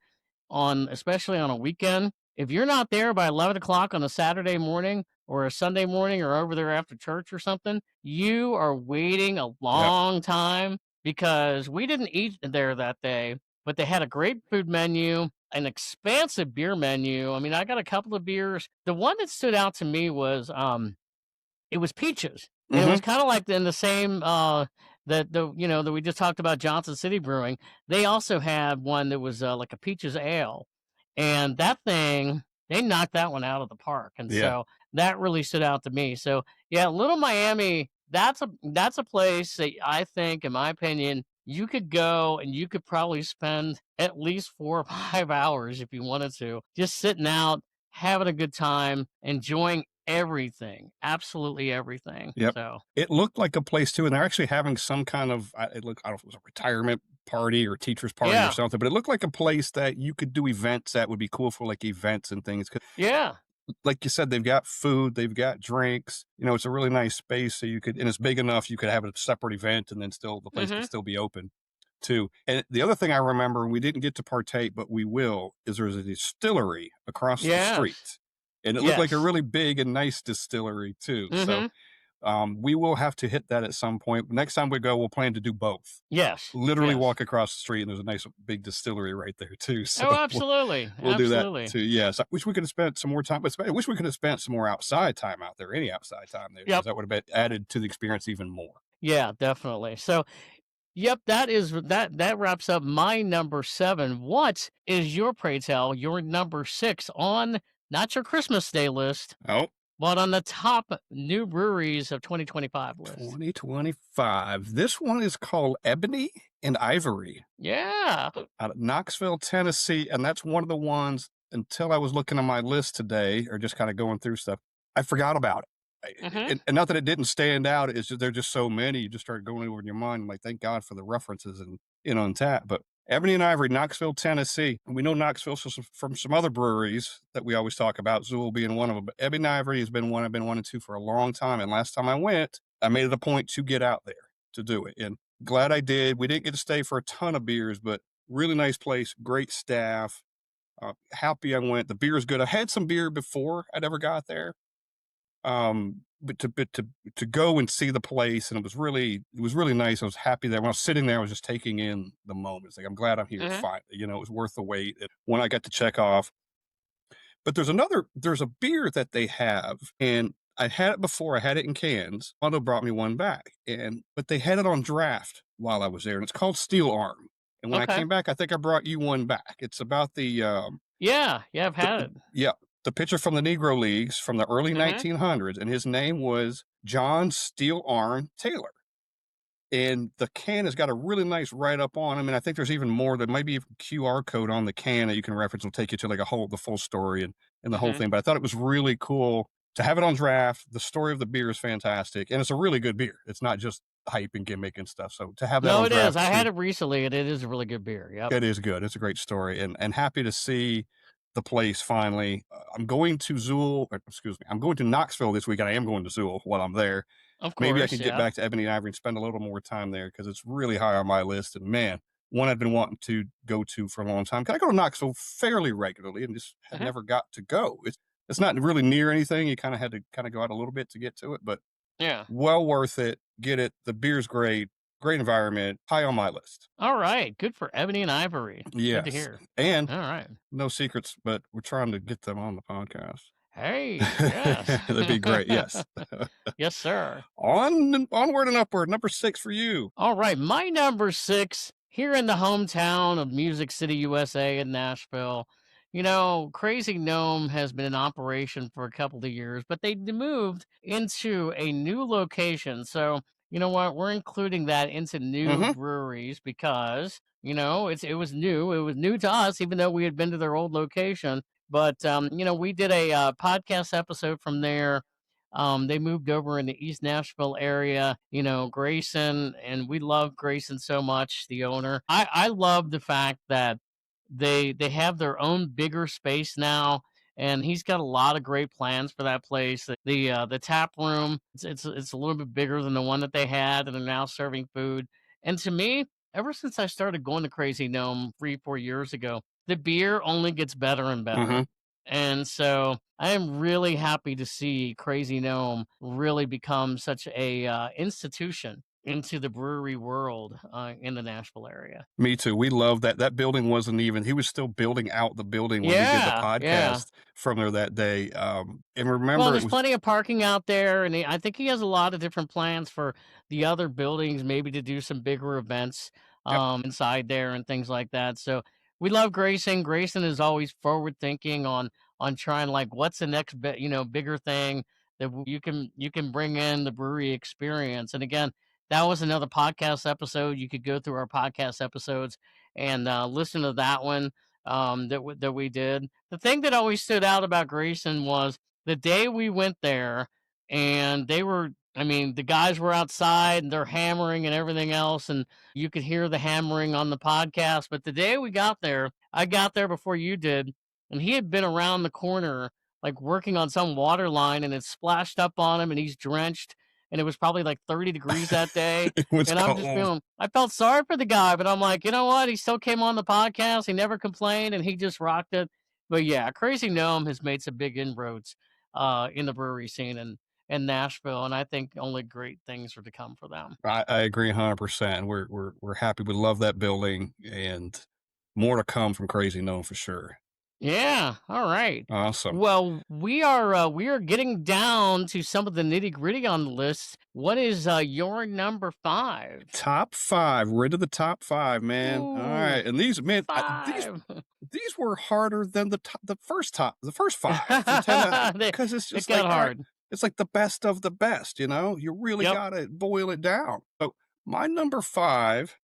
S3: especially on a weekend if you're not there by 11 o'clock on a Saturday morning or a Sunday morning or over there after church or something, you are waiting a
S4: Yep.
S3: long time because we didn't eat there that day, but they had a great food menu, an expansive beer menu. I mean, I got a couple of beers. The one that stood out to me was it was peaches. And it was
S4: Mm-hmm.
S3: kind of like in the same that we just talked about Johnson City Brewing. They also had one that was like a peaches ale, and that thing they knocked that one out of the park. And
S4: Yeah.
S3: so that really stood out to me. So yeah, Little Miami. That's a place that I think, in my opinion, you could go and you could probably spend at least 4 or 5 hours if you wanted to, just sitting out, having a good time, enjoying everything, absolutely everything.
S4: Yep.
S3: So
S4: It looked like a place too, and they're actually having some kind of I don't know if it was a retirement party or teachers party or
S3: yeah,
S4: something, but it looked like a place that you could do events that would be cool for like events and things. 'Cause
S3: yeah,
S4: like you said, they've got food, they've got drinks. It's a really nice space, so you could, and it's big enough you could have a separate event, and then still the place could
S3: hmm,
S4: still be open too. And the other thing I remember, we didn't get to partake, but we will, is there's a distillery across the
S3: yes,
S4: street, and it looked like a
S3: yes,
S4: really big and nice distillery too. So
S3: hmm,
S4: we will have to hit that at some point. Next time we go, we'll plan to do both.
S3: yes,
S4: Literally
S3: yes.
S4: walk across the street, and there's a nice big distillery right there too. So
S3: Oh,
S4: we'll,
S3: absolutely,
S4: we'll do that
S3: absolutely.
S4: too. Yes, I wish we could have spent some more time, but I wish we could have spent some more outside time out there, any outside time there, because
S3: Yep.
S4: that would have been added to the experience even more.
S3: Yeah, definitely. So, yep, that wraps up my number 7. What is your, pray tell, your number 6 on not your Christmas Day list,
S4: Oh,
S3: but on the top new breweries of 2025 list?
S4: 2025. This one is called Ebony and Ivory
S3: Yeah.
S4: out of Knoxville, Tennessee. And that's one of the ones, until I was looking on my list today or just kind of going through stuff, I forgot about it.
S3: Hmm.
S4: And not that it didn't stand out, it's just, there's just so many. You just start going over in your mind. Like, thank God for the references and on tap. But Ebony and Ivory, Knoxville, Tennessee. We know Knoxville from some other breweries that we always talk about, Zool being one of them. But Ebony and Ivory has been one I've been wanting to for a long time. And last time I went, I made it a point to get out there to do it. And glad I did. We didn't get to stay for a ton of beers, but really nice place, great staff. Happy I went. The beer is good. I had some beer before I'd ever got there. But to go and see the place, and it was really nice. I was happy there. When I was sitting there, I was just taking in the moment. It's like, I'm glad I'm here
S3: Hmm.
S4: finally. It was worth the wait. And when I got to check off. But there's a beer that they have, and I had it before. I had it in cans. Otto brought me one back, but they had it on draft while I was there, and it's called Steel Arm. And when I
S3: Okay.
S4: came back, I think I brought you one back. It's about
S3: Yeah. Yeah, I've had it.
S4: yeah, the pitcher from the Negro Leagues from the early
S3: Hmm.
S4: 1900s, and his name was John Steel Arm Taylor. And the can has got a really nice write up on. I mean, I think there's even more. There might be a QR code on the can that you can reference. Will take you to like the full story and the whole
S3: Hmm.
S4: thing. But I thought it was really cool to have it on draft. The story of the beer is fantastic, and it's a really good beer. It's not just hype and gimmick and stuff. So to have that
S3: No,
S4: on
S3: it is.
S4: draft
S3: I had
S4: too,
S3: it recently, and it is a really good beer. Yep.
S4: it is good. It's a great story, and happy to see the place finally. I'm going to Zool. Excuse me. I'm going to Knoxville this weekend. I am going to Zool while I'm there.
S3: Of
S4: Maybe I
S3: course.
S4: can get
S3: Yeah.
S4: back to Ebony and Ivory and spend a little more time there because it's really high on my list. And man, one I've been wanting to go to for a long time. 'Cause I go to Knoxville fairly regularly and just had
S3: Hmm.
S4: never got to go. It's not really near anything. You kind of had to kind of go out a little bit to get to it, but
S3: Yeah.
S4: well worth it. Get it. The beer's great. Great environment. High on my list.
S3: All right. Good for Ebony and Ivory. Good to
S4: Yes.
S3: hear.
S4: And
S3: All right.
S4: no secrets, but we're trying to get them on the podcast.
S3: Hey, yes.
S4: That'd be great. Yes.
S3: Yes, sir.
S4: Onward and upward. Number 6 for you.
S3: All right. My number 6 here in the hometown of Music City, USA in Nashville. Crazy Gnome has been in operation for a couple of years, but they moved into a new location. So, you know what? We're including that into new
S4: Mm-hmm.
S3: breweries because, it was new. It was new to us, even though we had been to their old location. But we did a podcast episode from there. They moved over in the East Nashville area, Grayson, and we love Grayson so much, the owner. I love the fact that they have their own bigger space now, and he's got a lot of great plans for that place. The tap room, it's a little bit bigger than the one that they had, and they're now serving food. And to me, ever since I started going to Crazy Gnome 3-4 years ago, the beer only gets better and better.
S4: Mm-hmm.
S3: And so I am really happy to see Crazy Gnome really become such a institution into the brewery world in the Nashville area.
S4: Me too. We love that. That building wasn't even, he was still building out the building when we did the
S3: Yeah, yeah.
S4: podcast from there that day. And
S3: Well,
S4: remember, it
S3: there's
S4: was,
S3: plenty of parking out there, and I think he has a lot of different plans for the other buildings, maybe to do some bigger events
S4: yep,
S3: inside there and things like that. So we love Grayson. Grayson is always forward thinking on trying like what's the next bigger thing that you can bring in the brewery experience. And again, that was another podcast episode. You could go through our podcast episodes and listen to that one that we did. The thing that always stood out about Grayson was the day we went there, and the guys were outside and they're hammering and everything else, and you could hear the hammering on the podcast. But the day we got there, I got there before you did, and he had been around the corner, like working on some water line, and it splashed up on him, and he's drenched. And it was probably like 30 degrees that day.
S4: it was
S3: And
S4: cold.
S3: I felt sorry for the guy, but I'm like, you know what? He still came on the podcast. He never complained, and he just rocked it. But yeah, Crazy Gnome has made some big inroads in the brewery scene in Nashville, and I think only great things are to come for them.
S4: I agree 100%. We're happy. We love that building, and more to come from Crazy Gnome for sure.
S3: Yeah, all right.
S4: Awesome.
S3: Well, we are getting down to some of the nitty gritty on the list. What is your number 5?
S4: Top 5. We're into the top 5, man. All
S3: Ooh,
S4: right, and these, man,
S3: five.
S4: these were harder than the first 5 from 10
S3: They-
S4: because it's
S3: it
S4: just
S3: got
S4: like, all right,
S3: hard.
S4: it's like the best of the best. You really
S3: Yep.
S4: gotta boil it down. So my number 5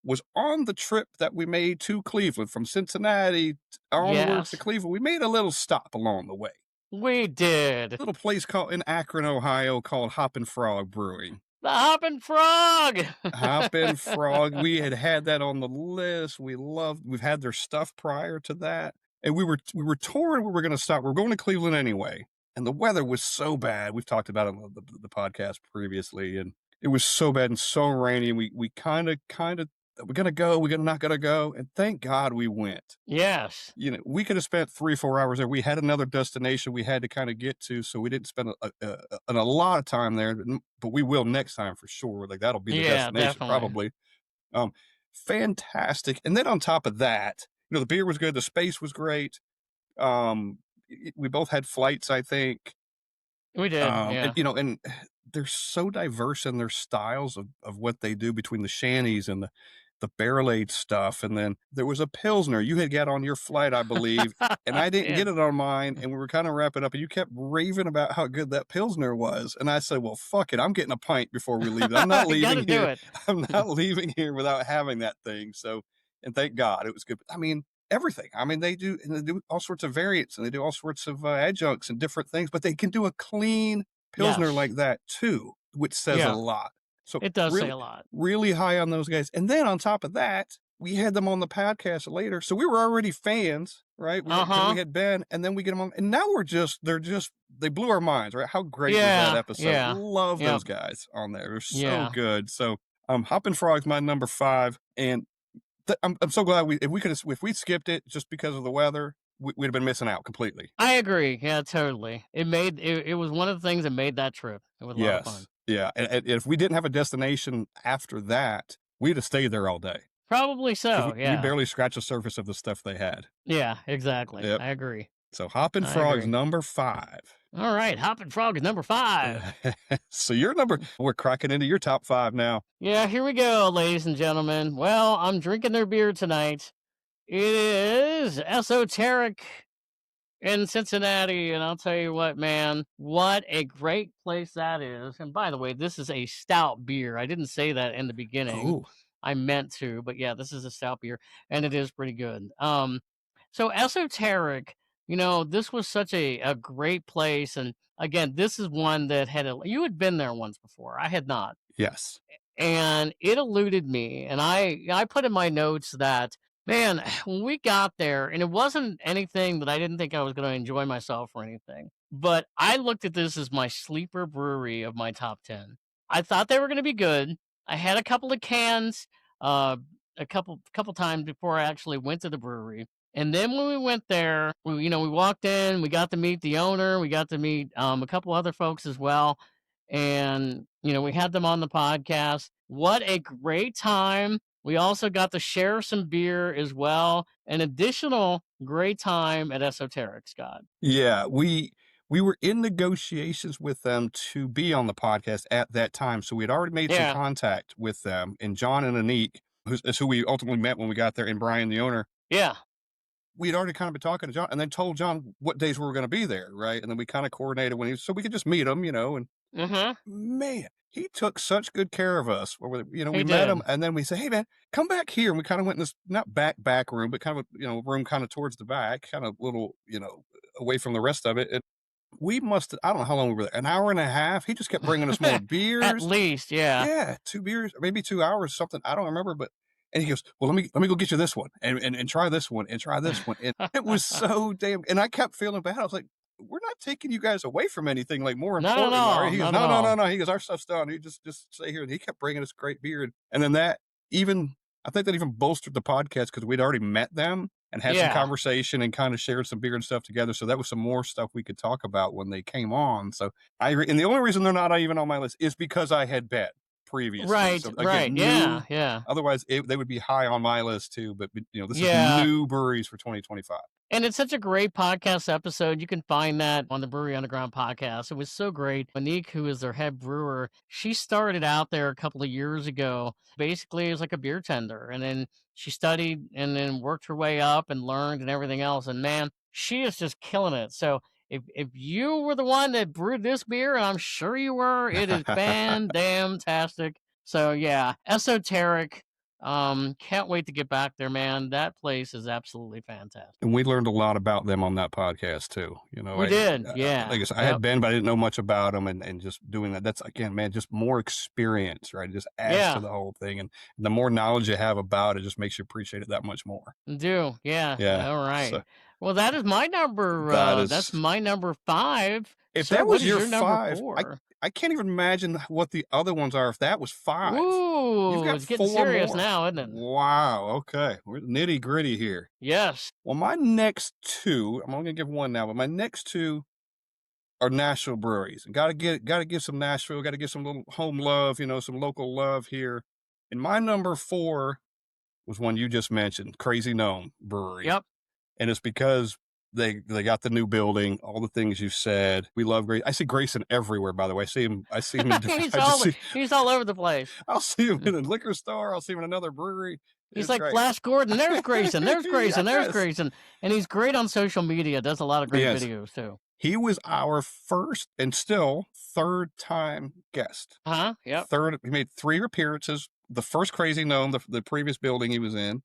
S4: was on the trip that we made to Cleveland from Cincinnati onwards to
S3: Yes,
S4: Cleveland. We made a little stop along the way.
S3: we did.
S4: A little place called in Akron, Ohio, called Hoppin' Frog Brewing.
S3: The Hoppin' Frog.
S4: Hoppin' Frog. We had that on the list. We've had their stuff prior to that. And we were touring. We were going to stop. We were going to Cleveland anyway. And the weather was so bad. We've talked about it on the podcast previously. And it was so bad and so rainy. And we kind of, we're going to go. We're not going to go. And thank God we went.
S3: Yes.
S4: We could have spent 3 or 4 hours there. We had another destination we had to kind of get to. So we didn't spend a lot of time there, but we will next time for sure. Like that'll be the destination
S3: Definitely.
S4: probably. Fantastic. And then on top of that, the beer was good. The space was great. We both had flights, I think.
S3: We did. Yeah.
S4: And they're so diverse in their styles of what they do between the shanties and the barrel-aged stuff. And then there was a Pilsner you had got on your flight, I believe, and I didn't get it on mine. And we were kind of wrapping up, and you kept raving about how good that Pilsner was. And I said, well, fuck it. I'm getting a pint before we leave. I'm not leaving
S3: do
S4: here.
S3: it.
S4: I'm not leaving here without having that thing. So, and thank God it was good. I mean, everything. I mean, they do all sorts of variants, and they do all sorts of adjuncts and different things, but they can do a clean Pilsner
S3: Yes.
S4: like that too, which says a lot. So
S3: It does
S4: really,
S3: say a lot.
S4: really high on those guys. And then on top of that, we had them on the podcast later. So we were already fans, right? We had been, and then we get them on, and now they blew our minds, right? How great was that episode?
S3: Yeah.
S4: Love those guys on there. They're so good. So Hoppin' Frog's my number 5. And I'm so glad if we skipped it just because of the weather, we'd have been missing out completely.
S3: I agree. Yeah, totally. It was one of the things that made that trip. It was a lot of fun.
S4: Yeah. And if we didn't have a destination after that, we'd have stayed there all day.
S3: Probably so.
S4: We barely scratched the surface of the stuff they had.
S3: Yeah, exactly.
S4: Yep.
S3: I agree.
S4: So Hoppin' Frog's number 5.
S3: All right, Hoppin' Frog is number 5.
S4: So we're cracking into your top 5 now.
S3: Yeah, here we go, ladies and gentlemen. Well, I'm drinking their beer tonight. It is Esoteric in Cincinnati, and I'll tell you what, man, what a great place that is. And by the way, this is a stout beer. I didn't say that in the beginning.
S4: Ooh.
S3: I meant to, but yeah, this is a stout beer, and it is pretty good. So Esoteric, this was such a great place, and again, this is one that you had been there once before. I had not.
S4: Yes.
S3: And it eluded me, and I put in my notes that, man, when we got there, and it wasn't anything that I didn't think I was going to enjoy myself or anything, but I looked at this as my sleeper brewery of my top 10. I thought they were going to be good. I had a couple of cans a couple times before I actually went to the brewery. And then when we went there, we walked in, we got to meet the owner, we got to meet a couple other folks as well. And, we had them on the podcast. What a great time. We also got to share some beer as well. An additional great time at Esoteric, Scott.
S4: Yeah, we were in negotiations with them to be on the podcast at that time. So we had already made some contact with them. And John and Anik, is who we ultimately met when we got there, and Brian, the owner.
S3: Yeah.
S4: We'd already kind of been talking to John and then told John what days we were going to be there, right? And then we kind of coordinated so we could just meet him, and man, he took such good care of us. We met him, and then we said, "Hey, man, come back here." And we kind of went in this not back room, but kind of room kind of towards the back, kind of little away from the rest of it. And we I don't know how long we were there, an hour and a half. He just kept bringing us more beers,
S3: at least,
S4: yeah, 2 beers, maybe 2 hours, something. I don't remember, but. And he goes, "Well, let me go get you this one and try this one and try this one." And it was so damn. And I kept feeling bad. I was like, "We're not taking you guys away from anything. Like more
S3: Not at
S4: important."
S3: all,
S4: He goes,
S3: not at all.
S4: No. He goes, "Our stuff's done. You just stay here." And he kept bringing us great beer. And then I think that even bolstered the podcast because we'd already met them and had some conversation and kind of shared some beer and stuff together. So that was some more stuff we could talk about when they came on. So and the only reason they're not even on my list is because I had bet previously.
S3: Right,
S4: so
S3: right. Yeah.
S4: Otherwise, they would be high on my list too. But this is new breweries for 2025.
S3: And it's such a great podcast episode. You can find that on the Brewery Underground podcast. It was so great. Monique, who is their head brewer, she started out there a couple of years ago, basically as like a beer tender. And then she studied and then worked her way up and learned and everything else. And man, she is just killing it. So if you were the one that brewed this beer, and I'm sure you were, it is fan-damn-tastic. So yeah, Esoteric. Can't wait to get back there, man. That place is absolutely fantastic.
S4: And we learned a lot about them on that podcast too.
S3: We did. Yeah.
S4: Like I said, I had been, but I didn't know much about them, and just doing that. That's again, man, just more experience, right? It just adds to the whole thing. And the more knowledge you have about it, just makes you appreciate it that much more.
S3: Do. Yeah.
S4: Yeah.
S3: All right.
S4: So,
S3: well, that is my number. That's my number 5.
S4: If
S3: so
S4: that was your
S3: number
S4: 5,
S3: 4?
S4: I can't even imagine what the other ones are if that was 5.
S3: Ooh, it's getting serious
S4: more.
S3: now, isn't it?
S4: Wow. Okay. We're nitty gritty here.
S3: Yes.
S4: Well, my next 2, I'm only going to give one now, but my next 2 are Nashville breweries. And got to give some Nashville, got to give some little home love, some local love here. And my number 4 was one you just mentioned, Crazy Gnome Brewery.
S3: Yep.
S4: And it's because they got the new building, all the things you said. We love Grayson. I see Grayson everywhere, by the way. I see him in different,
S3: he's all over the place.
S4: I'll see him in a liquor store. I'll see him in another brewery.
S3: He's like great. Flash Gordon. There's Grayson. There's Grayson. There's Grayson. And he's great on social media. Does a lot of great videos too.
S4: He was our first and still 3rd time guest.
S3: Yep.
S4: He made 3 appearances. The first Crazy Gnome, the previous building he was in.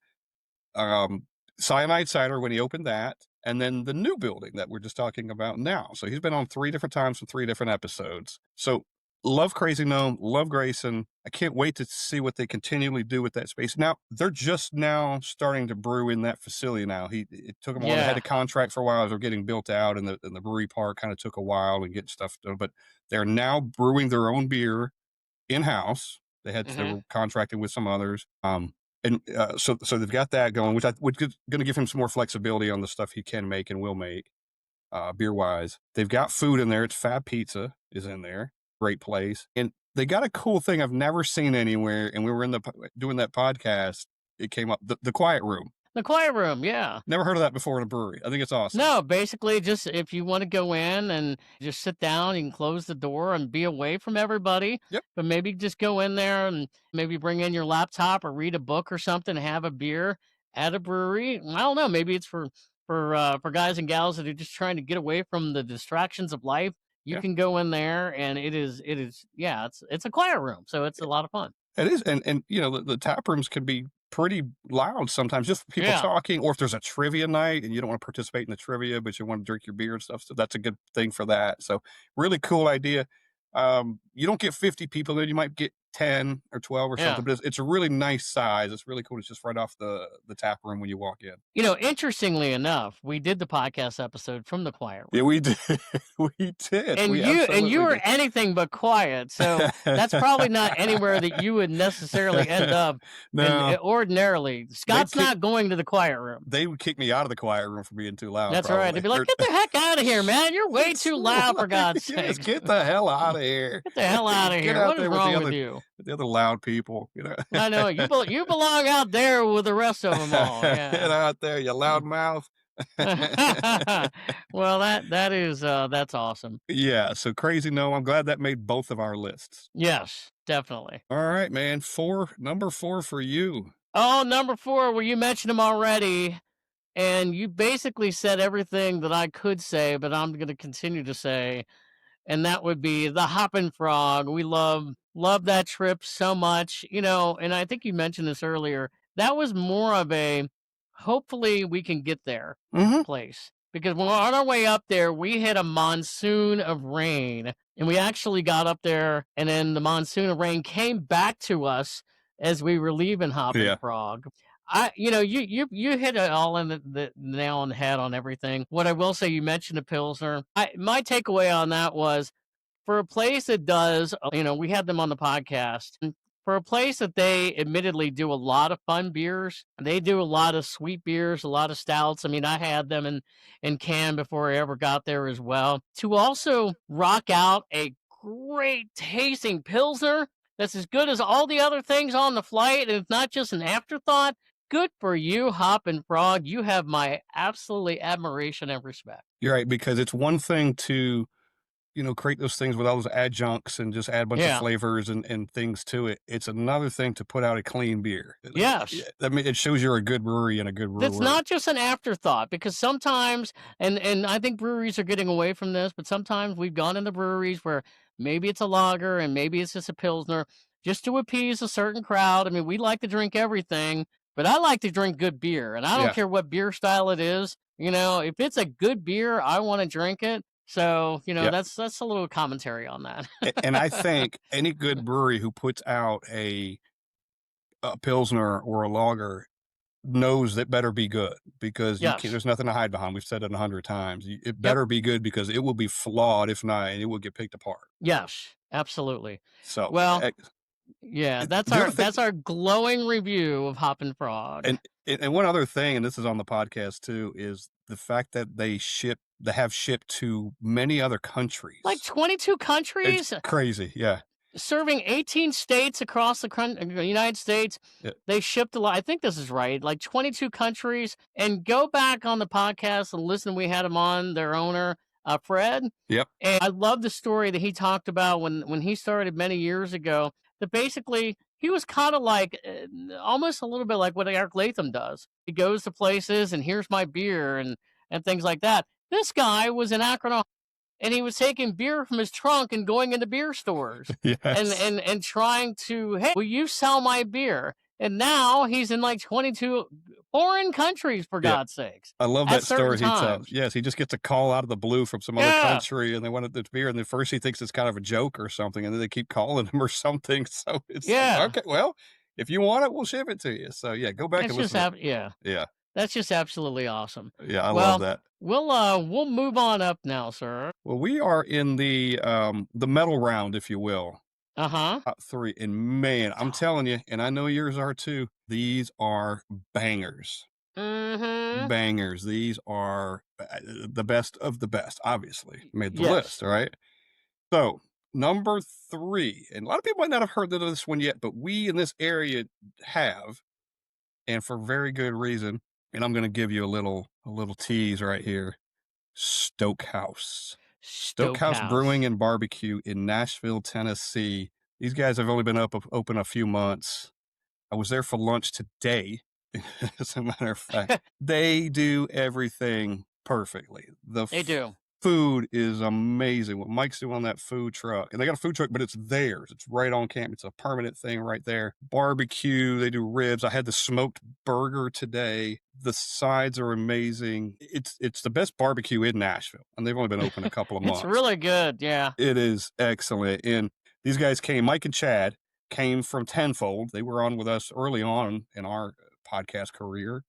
S4: Cyanide Cider when he opened that, and then the new building that we're just talking about now. So he's been on 3 different times for 3 different episodes. So love Crazy Gnome, love Grayson. I can't wait to see what they continually do with that space. Now, they're just now starting to brew in that facility now. It took them a while. They had a contract for a while as they're getting built out, and the brewery park kind of took a while and get stuff done. But they're now brewing their own beer in-house. They were contracted with some others. So they've got that going, which we're going to give him some more flexibility on the stuff he can make and will make, beer wise. They've got food in there. It's Fab Pizza is in there. Great place. And they got a cool thing I've never seen anywhere. And we were doing that podcast. It came up, the Quiet Room.
S3: The Quiet Room, yeah.
S4: Never heard of that before in a brewery. I think it's awesome.
S3: No, basically just if you want to go in and just sit down, you can close the door and be away from everybody.
S4: Yep.
S3: But maybe just go in there and maybe bring in your laptop or read a book or something, have a beer at a brewery. I don't know. Maybe it's for guys and gals that are just trying to get away from the distractions of life. You can go in there and it's a quiet room. So it's a lot of fun.
S4: It is. And the tap rooms can be pretty loud sometimes, just people talking, or if there's a trivia night and you don't want to participate in the trivia, but you want to drink your beer and stuff. So that's a good thing for that. So really cool idea. You don't get 50 people there. You might get 10 or 12 or
S3: Yeah.
S4: something, but it's a really nice size. It's really cool. It's just right off the tap room when you walk in.
S3: Interestingly enough, we did the podcast episode from the quiet room.
S4: Yeah, we did. We did.
S3: And you were anything but quiet, so that's probably not anywhere that you would necessarily end up.
S4: No.
S3: Ordinarily, Scott's not going to the quiet room.
S4: They would kick me out of the quiet room for being too loud.
S3: That's
S4: probably.
S3: right. They'd be like, "Get the heck out of here, man! You're way too loud, for God's sake!
S4: Yes, get the hell out of here!
S3: Get the hell out of here! What is wrong with you?
S4: With the other loud people,
S3: I know you belong out there with the rest of them all. Yeah.
S4: Get out there, you loud mouth.
S3: Well, that's awesome.
S4: Yeah, so crazy. No, I'm glad that made both of our lists.
S3: Yes, definitely.
S4: All right, man. Number 4 for you.
S3: Oh, number 4. Well, you mentioned them already, and you basically said everything that I could say, but I'm going to continue to say, and that would be the Hoppin' Frog. We love that trip so much, and I think you mentioned this earlier. That was more of a hopefully we can get there place, because when we're on our way up there, we hit a monsoon of rain, and we actually got up there, and then the monsoon of rain came back to us as we were leaving Hoppin' Frog. You hit it all in the nail on the head on everything. What I will say, you mentioned a Pilsner. My takeaway on that was, for a place that does, we had them on the podcast. For a place that they admittedly do a lot of fun beers, they do a lot of sweet beers, a lot of stouts. I mean, I had them in can before I ever got there as well. To also rock out a great tasting Pilsner that's as good as all the other things on the flight, and it's not just an afterthought. Good for you, Hoppin' Frog. You have my absolutely admiration and respect.
S4: You're right, because it's one thing to create those things with all those adjuncts and just add a bunch of flavors and things to it. It's another thing to put out a clean beer.
S3: Yes.
S4: I mean, it shows you're a good brewery and a good brewer.
S3: It's not just an afterthought, because sometimes, and I think breweries are getting away from this, but sometimes we've gone into breweries where maybe it's a lager and maybe it's just a Pilsner just to appease a certain crowd. I mean, we like to drink everything, but I like to drink good beer, and I don't care what beer style it is. If it's a good beer, I want to drink it. So, that's a little commentary on that.
S4: And I think any good brewery who puts out a Pilsner or a lager knows that better be good, because there's nothing to hide behind. We've said it 100 times. It better be good, because it will be flawed if not, and it will get picked apart.
S3: Yes, absolutely.
S4: So,
S3: well, that's our glowing review of Hoppin' Frog.
S4: And one other thing, and this is on the podcast too, is the fact that they have shipped to many other countries.
S3: Like 22 countries?
S4: It's crazy, yeah.
S3: Serving 18 states across the United States.
S4: Yeah.
S3: They shipped a lot. I think this is right. Like 22 countries. And go back on the podcast and listen. We had him on, their owner, Fred.
S4: Yep.
S3: And I love the story that he talked about when he started many years ago, that basically he was kind of like almost a little bit like what Eric Latham does. He goes to places and here's my beer and things like that. This guy was in Akron, and he was taking beer from his trunk and going into beer stores and trying to, hey, will you sell my beer? And now he's in like 22 foreign countries, for God's sakes.
S4: I love that story he tells. Yes, he just gets a call out of the blue from some other country, and they wanted this beer, and at first he thinks it's kind of a joke or something, and then they keep calling him or something. So it's like, okay, well, if you want it, we'll ship it to you. So go back and listen.
S3: Yeah. That's just absolutely awesome.
S4: Yeah, I love that.
S3: We'll move on up now, sir.
S4: Well, we are in the medal round, if you will. Top 3. And man, I'm telling you, and I know yours are too, these are bangers. Bangers. These are the best of the best, obviously. Made the list, all right? So, number 3, and a lot of people might not have heard of this one yet, but we in this area have, and for very good reason, and I'm going to give you a little tease right here. Stokehouse. Stokehouse Brewing and Barbecue in Nashville, Tennessee. These guys have only been open a few months. I was there for lunch today, as a matter of fact. They do everything perfectly. They do. Food is amazing. What Mike's doing on that food truck. And they got a food truck, but it's theirs. It's right on camp. It's a permanent thing right there. Barbecue. They do ribs. I had the smoked burger today. The sides are amazing. It's the best barbecue in Nashville. And they've only been open a couple of months.
S3: It's really good. Yeah.
S4: It is excellent. And these guys came, Mike and Chad, came from Tenfold. They were on with us early on in our podcast career.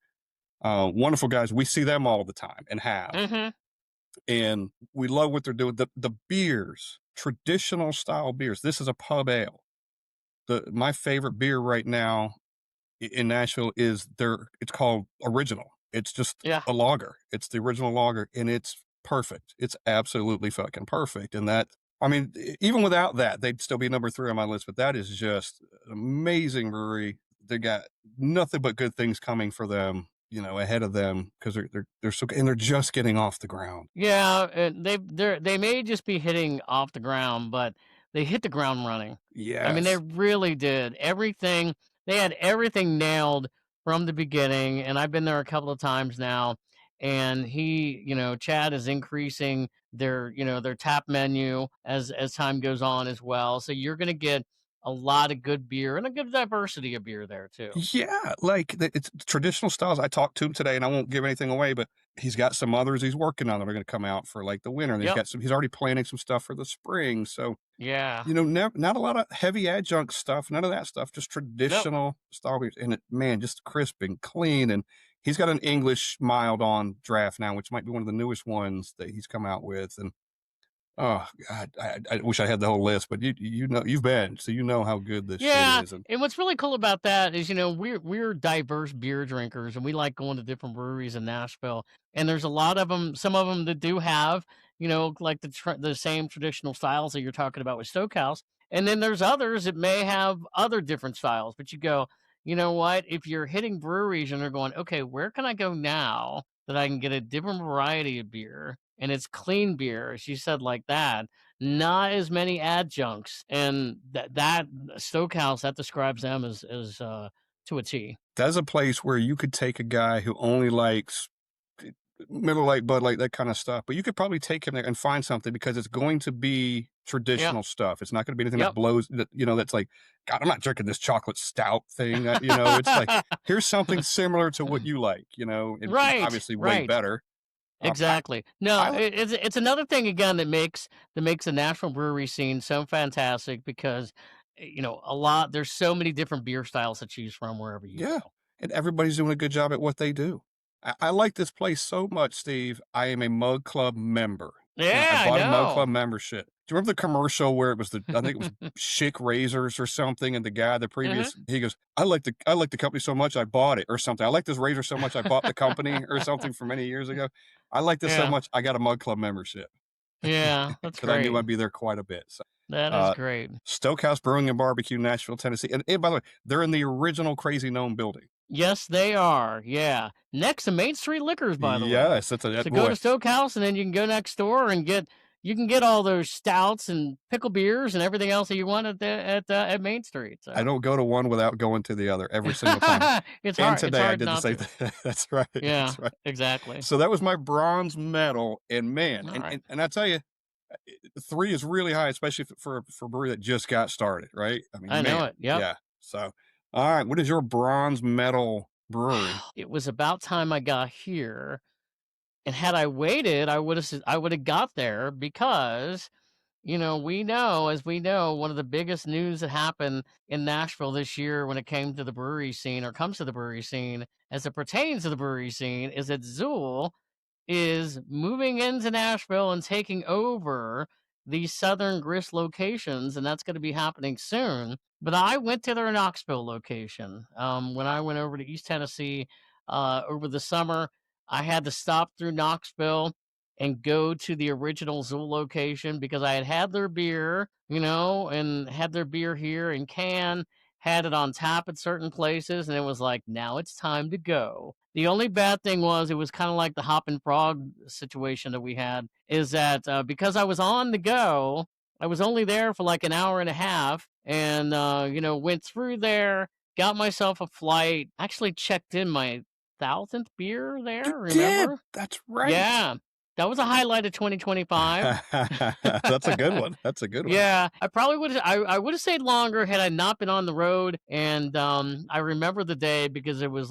S4: Wonderful guys. We see them all the time and have.
S3: Mm-hmm.
S4: And we love what they're doing. The beers, traditional style beers. This is a pub ale. My favorite beer right now in Nashville is it's called Original. It's just a lager. It's the original lager, and it's perfect. It's absolutely fucking perfect. And that, I mean, even without that, they'd still be number 3 on my list, but that is just an amazing brewery. They got nothing but good things coming for them, ahead of them, because they're so, and they're just getting off the ground.
S3: Yeah, and they may just be hitting off the ground, but they hit the ground running.
S4: Yeah,
S3: I mean, they really did everything. They had everything nailed from the beginning, and I've been there a couple of times now. And Chad is increasing their tap menu as time goes on as well. So you're going to get a lot of good beer and a good diversity of beer there too.
S4: Yeah, like it's traditional styles. I talked to him today, and I won't give anything away, but he's got some others he's working on that are going to come out for like the winter. And he's already planning some stuff for the spring. So
S3: yeah,
S4: not a lot of heavy adjunct stuff, none of that stuff, just traditional style beers. And just crisp and clean. And he's got an English mild on draft now, which might be one of the newest ones that he's come out with. And oh God, I wish I had the whole list, but you've been, so you know how good this shit is.
S3: And what's really cool about that is, we're diverse beer drinkers, and we like going to different breweries in Nashville. And there's a lot of them, some of them that do have, like the same traditional styles that you're talking about with Stokehouse. And then there's others that may have other different styles, but you go, you know what? If you're hitting breweries and they're going, okay, where can I go now that I can get a different variety of beer and it's clean beer? She said like that, not as many adjuncts, and that Stokehouse, that describes them as to a T.
S4: That's a place where you could take a guy who only likes Miller Lite, Bud Light, that kind of stuff, but you could probably take him there and find something, because it's going to be traditional stuff. It's not going to be anything that blows, that's like, God, I'm not drinking this chocolate stout thing. It's like, here's something similar to what you like, and obviously way better.
S3: Exactly. It's another thing again that makes the Nashville brewery scene so fantastic, because there's so many different beer styles to choose from wherever you go.
S4: And everybody's doing a good job at what they do. I like this place so much, Steve. I am a Mug Club member.
S3: Yeah,
S4: I bought a Mug Club membership. Do you remember the commercial where it was I think it was Schick razors or something, and the guy, the previous, he goes, I like the company so much I bought it, or something. I like this razor so much I bought the company, or something from many years ago. I like this so much I got a Mug Club membership.
S3: Yeah, that's great.
S4: Because I knew I'd be there quite a bit. So.
S3: That is great.
S4: Stokehouse Brewing and Barbecue, Nashville, Tennessee. And by the way, they're in the original Crazy Gnome building.
S3: Yes, they are. Yeah. Next to Main Street Liquors, by the way.
S4: Yes. So
S3: go to Stokehouse, and then you can go next door and you can get all those stouts and pickle beers and everything else that you want at Main Street. So.
S4: I don't go to one without going to the other every single time.
S3: It's
S4: and
S3: hard.
S4: today
S3: it's hard
S4: I did the same thing. That's right.
S3: Yeah,
S4: that's right.
S3: Exactly.
S4: So that was my bronze medal. And man,
S3: right.
S4: and I tell you, 3 is really high, especially for a brewery that just got started, right? I mean,
S3: I know it. Yep.
S4: Yeah. So, all right, what is your bronze medal brewery?
S3: It was about time I got here, and had I waited, I would have got there, because we know, one of the biggest news that happened in Nashville this year when it came to the brewery scene, or comes to the brewery scene as it pertains to the brewery scene, is that Zool is moving into Nashville and taking over the Southern Grist locations, and that's going to be happening soon. But I went to their Knoxville location when I went over to East Tennessee over the summer. I had to stop through Knoxville and go to the original Zool location, because I had their beer, and had their beer here in can, had it on tap at certain places, and it was like, now it's time to go. The only bad thing was, it was kind of like the Hop and Frog situation that we had, is that because I was on the go, I was only there for like an hour and a half, and, went through there, got myself a flight, actually checked in my 1,000th beer there, remember?
S4: Did. That's right.
S3: Yeah. That was a highlight of 2025.
S4: That's a good one. That's a good one.
S3: Yeah, I probably would have. I would have stayed longer had I not been on the road. And I remember the day, because it was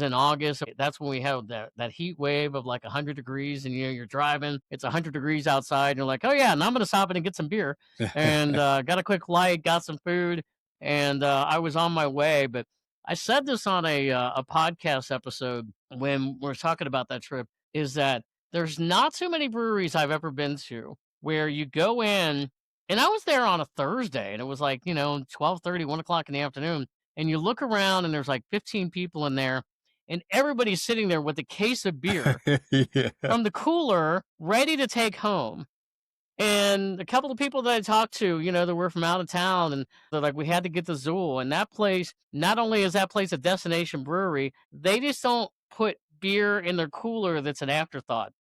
S3: in August. That's when we had that heat wave of like 100 degrees, and you're driving. It's 100 degrees outside, and you're like, oh yeah, and I'm gonna stop in and get some beer. And got a quick flight, got some food, and I was on my way. But I said this on a podcast episode when we are talking about that trip, is that there's not too many breweries I've ever been to where you go in, and I was there on a Thursday, and it was like, 12:30, 1 o'clock in the afternoon, and you look around and there's like 15 people in there, and everybody's sitting there with a case of beer
S4: Yeah.
S3: from the cooler ready to take home. And a couple of people that I talked to, that were from out of town, and they're like, we had to get to Zool. And that place, not only is that place a destination brewery, they just don't put beer in their cooler that's an afterthought.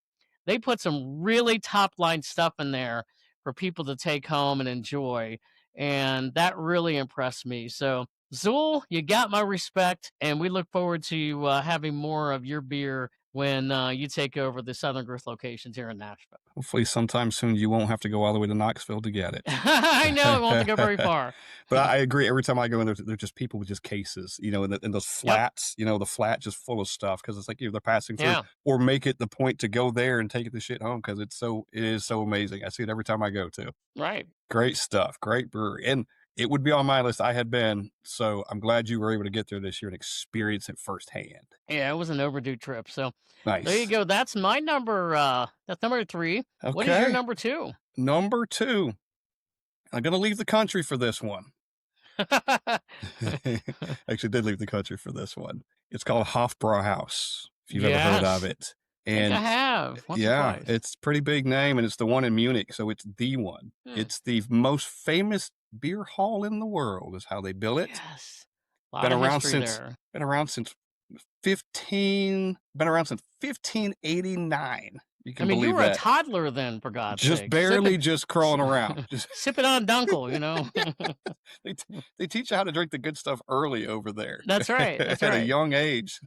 S3: They put some really top line stuff in there for people to take home and enjoy. And that really impressed me. So, Zool, you got my respect. And we look forward to having more of your beer when you take over the Southern Growth locations here in Nashville.
S4: Hopefully sometime soon you won't have to go all the way to Knoxville to get it.
S3: I know, it won't have to go very far.
S4: But I agree. Every time I go in there, they're just people with just cases, in those flats, the flat just full of stuff because it's like they're passing through, or make it the point to go there and take the shit home because it is so amazing. I see it every time I go to.
S3: Right.
S4: Great stuff. Great brewery. And it would be on my list. I had been, so I'm glad you were able to get there this year and experience it firsthand.
S3: Yeah, it was an overdue trip. So
S4: nice.
S3: There you go. That's my number. That's number 3.
S4: Okay.
S3: What is your number 2?
S4: Number 2. I'm going to leave the country for this one. Actually did leave the country for this one. It's called Hofbrauhaus, if you've ever heard of it.
S3: And I have.
S4: It's a pretty big name, and it's the one in Munich, so it's the one. It's the most famous beer hall in the world, is how they bill it.
S3: Yes.
S4: Been around since 1589. You can believe
S3: you were
S4: that.
S3: a toddler then, for God's sake.
S4: Just barely just crawling around. Just
S3: sipping on Dunkel,
S4: They teach you how to drink the good stuff early over there.
S3: That's right. That's
S4: At
S3: right.
S4: a young age.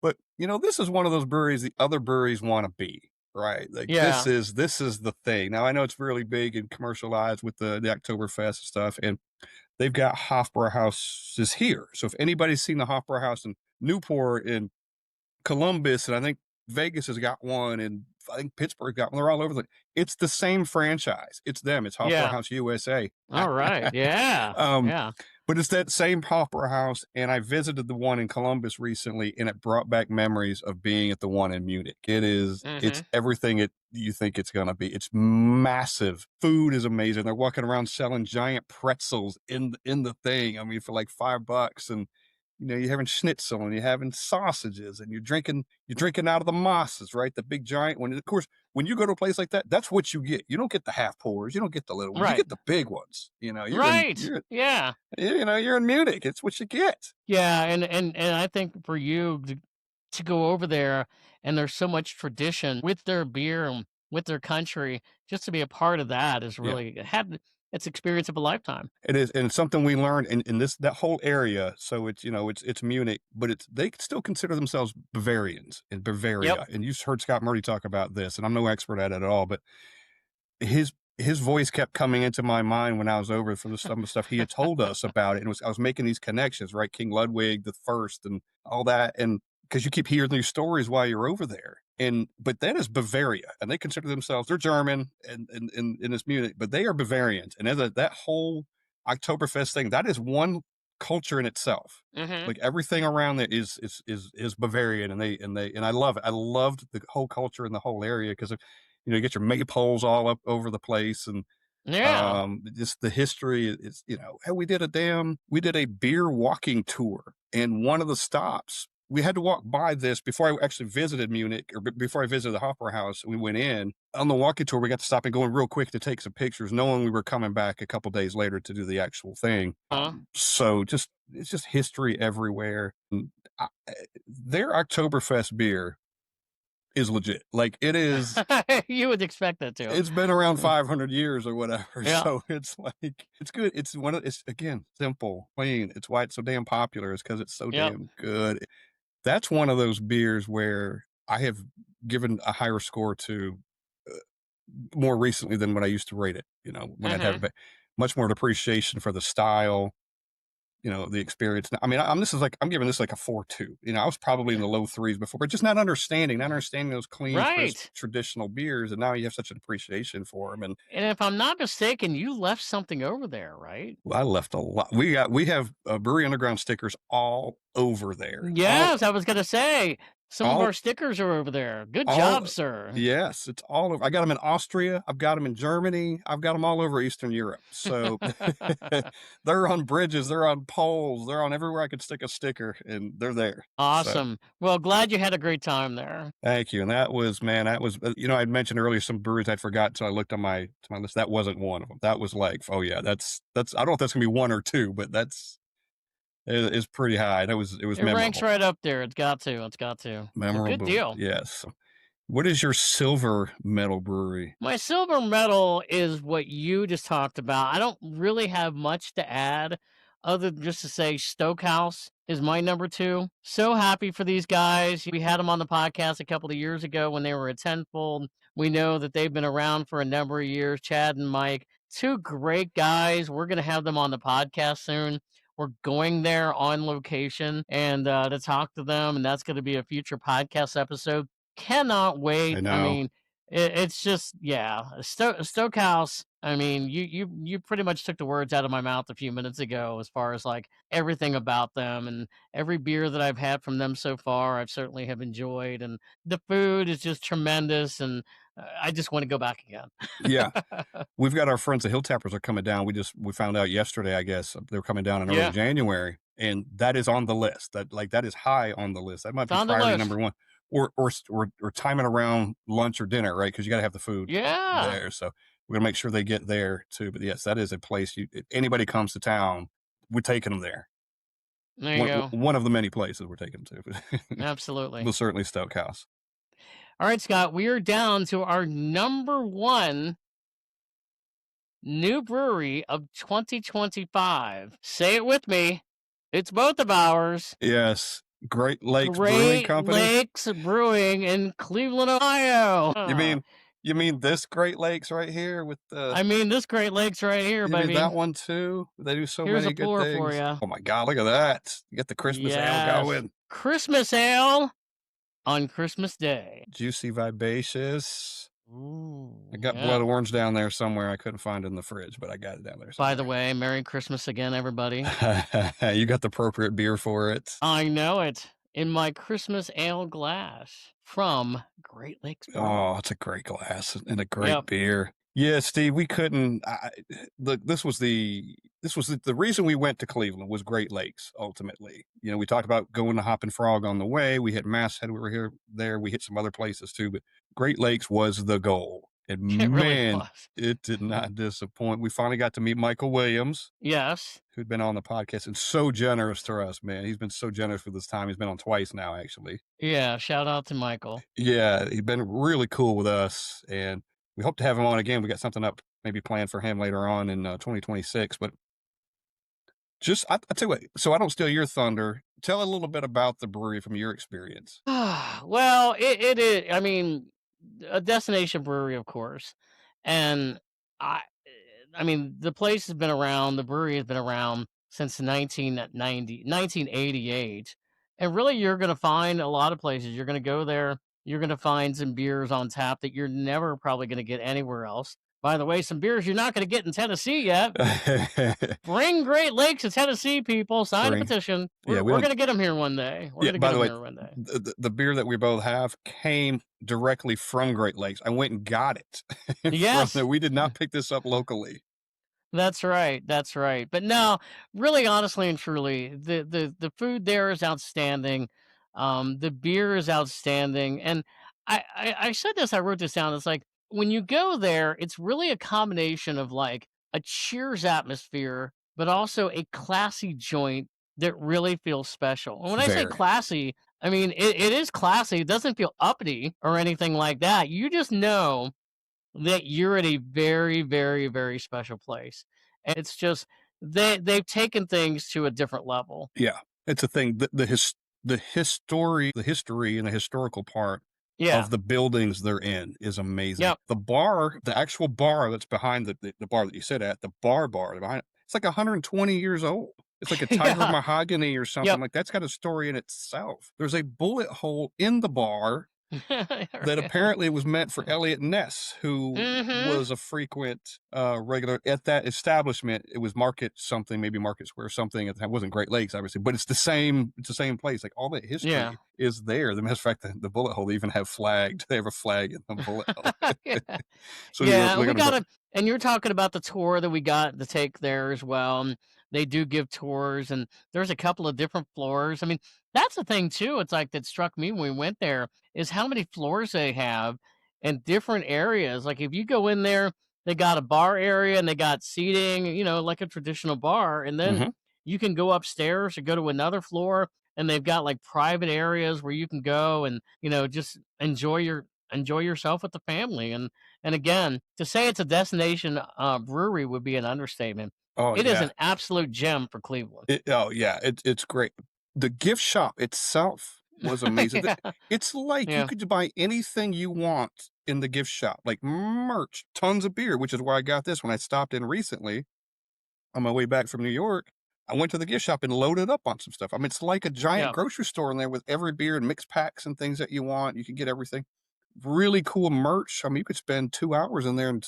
S4: But, this is one of those breweries the other breweries want to be, right? Like this is the thing. Now, I know it's really big and commercialized with the Oktoberfest and stuff, and they've got Hofbrauhauses here. So if anybody's seen the Hofbrauhaus in Newport, in Columbus, and I think Vegas has got one, and I think Pittsburgh got one. They're all over it's the same franchise. It's them. It's Hofbrauhaus USA.
S3: All right. Yeah.
S4: But it's that same Hofbrauhaus, and I visited the one in Columbus recently, and it brought back memories of being at the one in Munich. It is, it's everything you think it's going to be. It's massive. Food is amazing. They're walking around selling giant pretzels in the thing. I mean, for like $5, and you're having schnitzel, and you're having sausages, and you're drinking out of the mosses, right? The big giant one. And of course, when you go to a place like that, that's what you get. You don't get the half pours. You don't get the little ones. You get the big ones. You're in Munich. It's what you get.
S3: Yeah, and I think for you to go over there, and there's so much tradition with their beer and with their country, just to be a part of that is really it's experience of a lifetime.
S4: It is, and it's something we learned in that whole area. So it's it's Munich, but they still consider themselves Bavarians in Bavaria.
S3: Yep.
S4: And you've heard Scott Murdy talk about this, and I'm no expert at it at all, but his voice kept coming into my mind when I was over for some of the stuff he had told us about it. And I was making these connections, right? King Ludwig the First and all that, and because you keep hearing these stories while you're over there. But that is Bavaria, and they consider themselves, they're German and in this Munich, but they are Bavarians. And that whole Oktoberfest thing, that is one culture in itself. Like everything around there is Bavarian, and I love it. I loved the whole culture in the whole area because you get your maypoles all up over the place, and just the history is, hey, we did a beer walking tour, and one of the stops, we had to walk by this before I actually visited Munich, or before I visited the Hofbrauhaus. We went in on the walking tour. We got to stop and go in real quick to take some pictures, knowing we were coming back a couple days later to do the actual thing. So it's just history everywhere. Their Oktoberfest beer is legit. Like it is.
S3: You would expect that too.
S4: It's been around 500 years or whatever. Yeah. So it's like, it's good. It's again, simple, plain. It's why it's so damn popular, is because it's so damn good. That's one of those beers where I have given a higher score to more recently than when I used to rate it. When I'd have much more appreciation for the style, the experience. I mean, I'm giving this like a 4.2. I was probably in the low threes before, but just not understanding those clean, crisp,
S3: Right.
S4: traditional beers, and now you have such an appreciation for them. And
S3: And if I'm not mistaken, you left something over there, right?
S4: I left a lot. We have Brewery Underground stickers all over there.
S3: Yes, I was gonna say some of
S4: All
S3: our stickers are over there. Good
S4: all
S3: job, sir.
S4: Yes, it's all over. I got them in Austria. I've got them in Germany. I've got them all over Eastern Europe. So they're on bridges. They're on poles. They're on everywhere I could stick a sticker, and they're there. So
S3: Awesome. Well, glad you had a great time there.
S4: thank you. And that was, man, I'd mentioned earlier some breweries I'd forgot, so I looked on my list. That wasn't one of them. That was like, oh yeah, that's. I don't know if that's gonna be one or two, but is pretty high. It was
S3: It ranks
S4: memorable.
S3: right up there. It's got to. It's got to. Well, good
S4: Memorable.
S3: deal.
S4: Yes. What is your silver medal brewery?
S3: My silver medal is what you just talked about. I don't really have much to add other than just to say Stokehouse is my number two. So happy for these guys. We had them on the podcast a couple of years ago when they were at Tenfold. We know that they've been around for a number of years. Chad and Mike, two great guys. We're going to have them on the podcast soon. We're going there on location and to talk to them, and that's going to be a future podcast episode. Cannot wait.
S4: I know.
S3: I mean, it's just Stokehouse. I mean, you pretty much took the words out of my mouth a few minutes ago as far as like everything about them, and every beer that I've had from them so far, I've certainly have enjoyed, and the food is just tremendous, and I just want to go back again.
S4: Yeah. We've got our friends, the Hill Tappers, are coming down. We found out yesterday, I guess, they're coming down in early
S3: Yeah.
S4: January, and that is on the list. That is high on the list. That might be
S3: On the
S4: priority
S3: list.
S4: number one. Or timing around lunch or dinner, right? Because you got to have the food
S3: Yeah.
S4: there. So we're gonna make sure they get there too. But yes, that is a place. If anybody comes to town, we're taking them there.
S3: There you go.
S4: One of the many places we're taking them to.
S3: Absolutely.
S4: Well, certainly Stokehouse.
S3: All right, Scott, we are down to our number one new brewery of 2025. Say it with me. It's both of ours.
S4: Yes, Great Lakes Brewing Company.
S3: Great Lakes Brewing in Cleveland, Ohio.
S4: You mean this Great Lakes right here with the?
S3: I mean this Great Lakes right here,
S4: You
S3: baby.
S4: mean that one too? They do so
S3: Here's
S4: many
S3: a
S4: good
S3: pour
S4: things.
S3: for ya.
S4: Oh my God, look at that! You get the Christmas ale going.
S3: Christmas ale on Christmas Day.
S4: Juicy, vivacious.
S3: Ooh,
S4: I got blood orange down there somewhere. I couldn't find it in the fridge, but I got it down there somewhere.
S3: By the way, Merry Christmas again, everybody.
S4: You got the appropriate beer for it.
S3: I know it. In my Christmas ale glass from Great Lakes Brewing.
S4: Oh, it's a great glass and a great beer. Yeah, Steve, we couldn't. This was the reason we went to Cleveland was Great Lakes. Ultimately, we talked about going to Hoppin' Frog on the way. We hit Masthead. We were there. We hit some other places too, but Great Lakes was the goal. And
S3: It really was.
S4: it did not disappoint. We finally got to meet Michael Williams.
S3: Yes.
S4: Who'd been on the podcast and so generous to us, man. He's been so generous with his time. He's been on twice now, actually.
S3: Yeah, shout out to Michael.
S4: Yeah, he's been really cool with us, and we hope to have him on again. We got something up maybe planned for him later on in 2026. But I tell you what, so I don't steal your thunder, tell a little bit about the brewery from your experience.
S3: Well, it is, I mean, a destination brewery, of course. And I mean, the place has been around, the brewery has been around since 1988. And really, you're going to find a lot of places. You're going to go there, you're going to find some beers on tap that you're never probably going to get anywhere else. By the way, some beers you're not going to get in Tennessee yet. Bring Great Lakes to Tennessee, people. Sign a petition. We're going to get them here one day. We're going to get them here one day.
S4: The beer that we both have came directly from Great Lakes. I went and got it.
S3: Yes.
S4: We did not pick this up locally.
S3: That's right. That's right. But no, really, honestly and truly, the food there is outstanding. The beer is outstanding. And I said this, I wrote this down. It's like, when you go there, it's really a combination of like a Cheers atmosphere, but also a classy joint that really feels special. And when I say classy, I mean, it is classy. It doesn't feel uppity or anything like that. You just know that you're at a very, very, very special place. And it's just, they've taken things to a different level.
S4: Yeah, it's a thing. The history and the historical part of the buildings they're in is amazing.
S3: Yep.
S4: The actual bar that's behind the bar that you sit at, the bar behind, it's like 120 years old. It's like a tiger mahogany or something.
S3: Yep.
S4: Like, that's got a story in itself. There's a bullet hole in the bar that apparently was meant for Elliot Ness, who was a frequent regular at that establishment. It was Market something, maybe Market Square something. It wasn't Great Lakes, obviously, but it's the same place. Like, all that history is there. The matter of fact, the bullet hole, they even have flagged. They have a flag in the bullet hole. So
S3: we got to, and you're talking about the tour that we got to take there as well. And they do give tours, and there's a couple of different floors. I mean, that's the thing too. It's like that struck me when we went there is how many floors they have in different areas. Like if you go in there, they got a bar area and they got seating, like a traditional bar, and then you can go upstairs or go to another floor, and they've got like private areas where you can go and just enjoy yourself with the family. And again, to say it's a destination brewery would be an understatement.
S4: Oh,
S3: it is an absolute gem for Cleveland.
S4: It's great. The gift shop itself was amazing. It's like you could buy anything you want in the gift shop, like merch, tons of beer, which is where I got this when I stopped in recently on my way back from New York. I went to the gift shop and loaded up on some stuff. I mean, it's like a giant grocery store in there with every beer and mixed packs and things that you want. You can get everything. Really cool merch. I mean, you could spend 2 hours in there and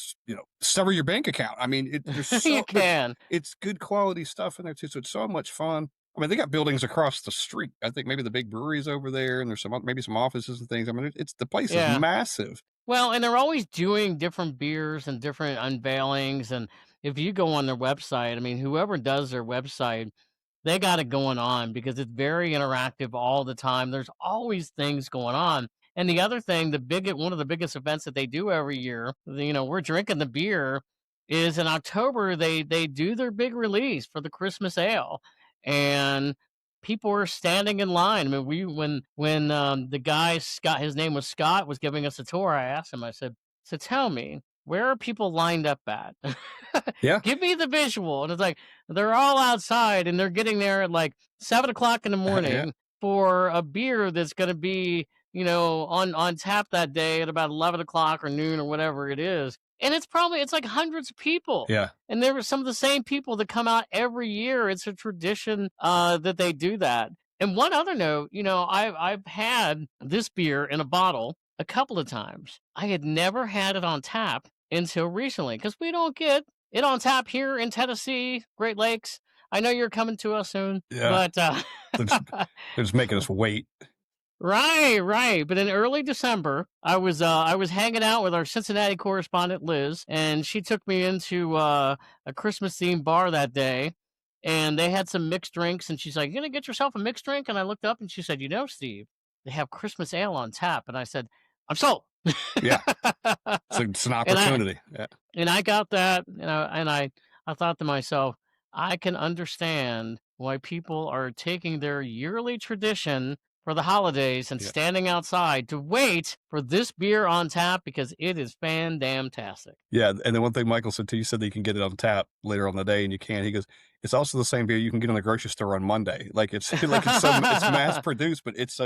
S4: sever your bank account. I mean, there's so
S3: you can.
S4: It's good quality stuff in there too, so it's so much fun. I mean, they got buildings across the street. I think maybe the big breweries over there, and there's maybe some offices and things. I mean, the place is massive.
S3: Well, and they're always doing different beers and different unveilings. And if you go on their website, I mean, whoever does their website, they got it going on because it's very interactive all the time. There's always things going on. And the other thing, one of the biggest events that they do every year, we're drinking the beer, is in October. They do their big release for the Christmas ale, and people are standing in line. I mean, when the guy Scott, his name was Scott, was giving us a tour, I asked him. I said, "So tell me, where are people lined up at? Give me the visual." And it's like they're all outside, and they're getting there at like 7:00 in the morning for a beer that's going to be on tap that day at about 11 o'clock or noon or whatever it is. And it's like hundreds of people.
S4: Yeah.
S3: And there were some of the same people that come out every year. It's a tradition that they do that. And one other note, I've had this beer in a bottle a couple of times. I had never had it on tap until recently because we don't get it on tap here in Tennessee, Great Lakes. I know you're coming to us soon.
S4: Yeah.
S3: But
S4: they're just making us wait.
S3: Right. But in early December, I was hanging out with our Cincinnati correspondent Liz, and she took me into a Christmas themed bar that day, and they had some mixed drinks, and she's like, "You gonna get yourself a mixed drink?" And I looked up, and she said, "Steve, they have Christmas ale on tap." And I said, "I'm sold."
S4: Yeah, it's an opportunity.
S3: And I got that, and I thought to myself, I can understand why people are taking their yearly tradition for the holidays and standing outside to wait for this beer on tap because it is fan-damn-tastic.
S4: Yeah, and then one thing Michael said too, you said that you can get it on tap later on the day, and you can. He goes, it's also the same beer you can get in the grocery store on Monday. It's mass produced, but it's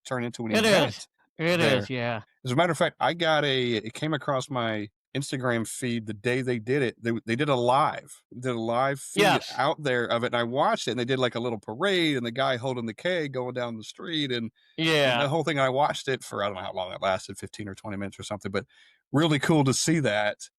S4: turned into an event.
S3: It is, yeah.
S4: As a matter of fact, it came across my Instagram feed the day they did it. They did a live feed out there of it, and I watched it, and they did like a little parade, and the guy holding the keg going down the street, and the whole thing. I watched it for, I don't know how long it lasted, 15 or 20 minutes or something, but really cool to see that.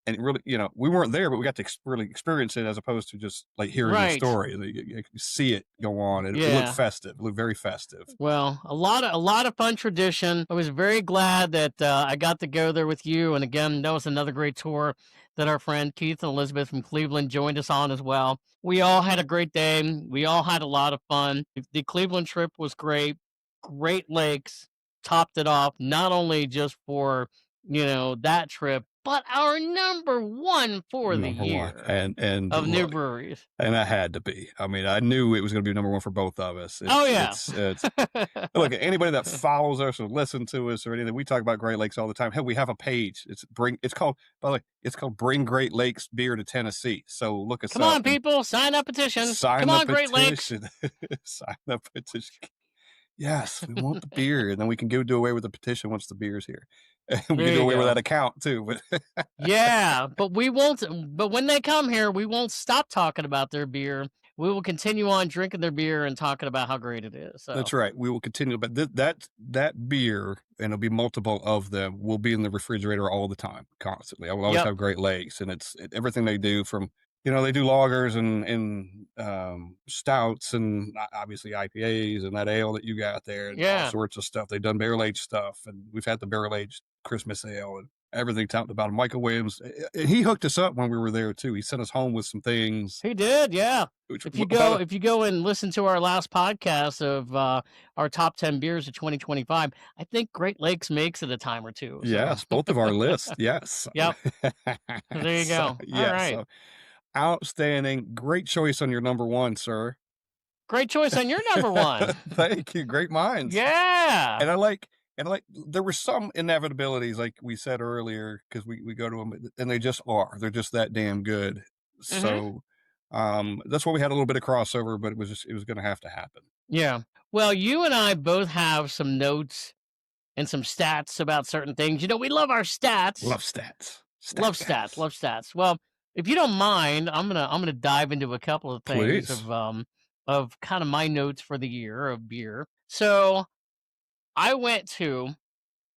S4: And really, we weren't there, but we got to really experience it as opposed to just like hearing the story. You see it go on, and it looked festive. It looked very festive.
S3: Well, a lot of fun tradition. I was very glad that I got to go there with you. And again, that was another great tour that our friend Keith and Elizabeth from Cleveland joined us on as well. We all had a great day. We all had a lot of fun. The Cleveland trip was great. Great Lakes topped it off, not only just for that trip, but our number one for the year
S4: and
S3: of new breweries.
S4: And that had to be. I mean, I knew it was going to be number one for both of us. Look, anybody that follows us or listens to us or anything, we talk about Great Lakes all the time. Hey, we have a page. It's called Bring Great Lakes Beer to Tennessee. So look us up.
S3: Come on, people, sign up petition. Come on, Great Lakes.
S4: Sign up petition. Yes, we want the beer, and then we can do away with the petition once the beer's here. We can do away with that account too. But
S3: yeah, but we won't. But when they come here, we won't stop talking about their beer. we will continue on drinking their beer and talking about how great it is. So.
S4: That's right. We will continue, but that beer, and it'll be multiple of them, will be in the refrigerator all the time, constantly. I will always have Great Lakes, and everything they do from, they do lagers and stouts and obviously IPAs and that ale that you got there and all sorts of stuff. They've done barrel-aged stuff, and we've had the barrel-aged Christmas ale and everything talked about. Michael Williams, he hooked us up when we were there too. He sent us home with some things.
S3: He did, yeah. If you go and listen to our last podcast of our top 10 beers of 2025, I think Great Lakes makes it a time or two. So.
S4: Yes, both of our lists. Yes.
S3: Yep. There you go. All right. So,
S4: outstanding. Great choice on your number one, sir.
S3: Great choice on your number one.
S4: Thank you. Great minds.
S3: Yeah.
S4: And I like, there were some inevitabilities, like we said earlier, because we go to them, and they just are. They're just that damn good. So that's why we had a little bit of crossover, but it was going to have to happen.
S3: Yeah. Well, you and I both have some notes and some stats about certain things. We love our stats.
S4: Love stats.
S3: Love stats. Well, if you don't mind, I'm gonna dive into a couple of things of kind of my notes for the year of beer. So I went to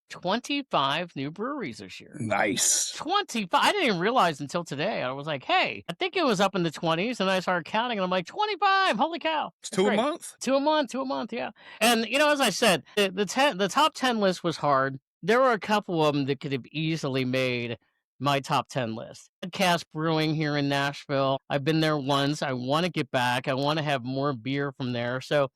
S3: 25 new breweries this year.
S4: Nice.
S3: 25. I didn't even realize until today. I was like, hey, I think it was up in the 20s. And I started counting and I'm like, 25. Holy cow.
S4: It's two a month?
S3: Two a month. Yeah. And, as I said, the top 10 list was hard. There were a couple of them that could have easily made my top 10 list. Podcast Brewing here in Nashville. I've been there once. I want to get back. I want to have more beer from there. So,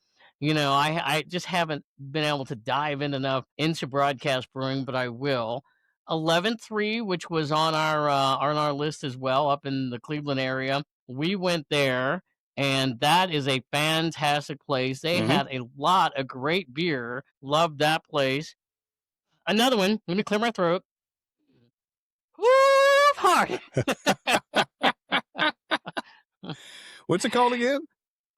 S3: I just haven't been able to dive in enough into Broadcast Brewing, but I will. 11-3, which was on our list as well, up in the Cleveland area. We went there, and that is a fantastic place. They had a lot of great beer. Loved that place. Another one. Let me clear my throat. Whoop Hearted.
S4: What's it called again?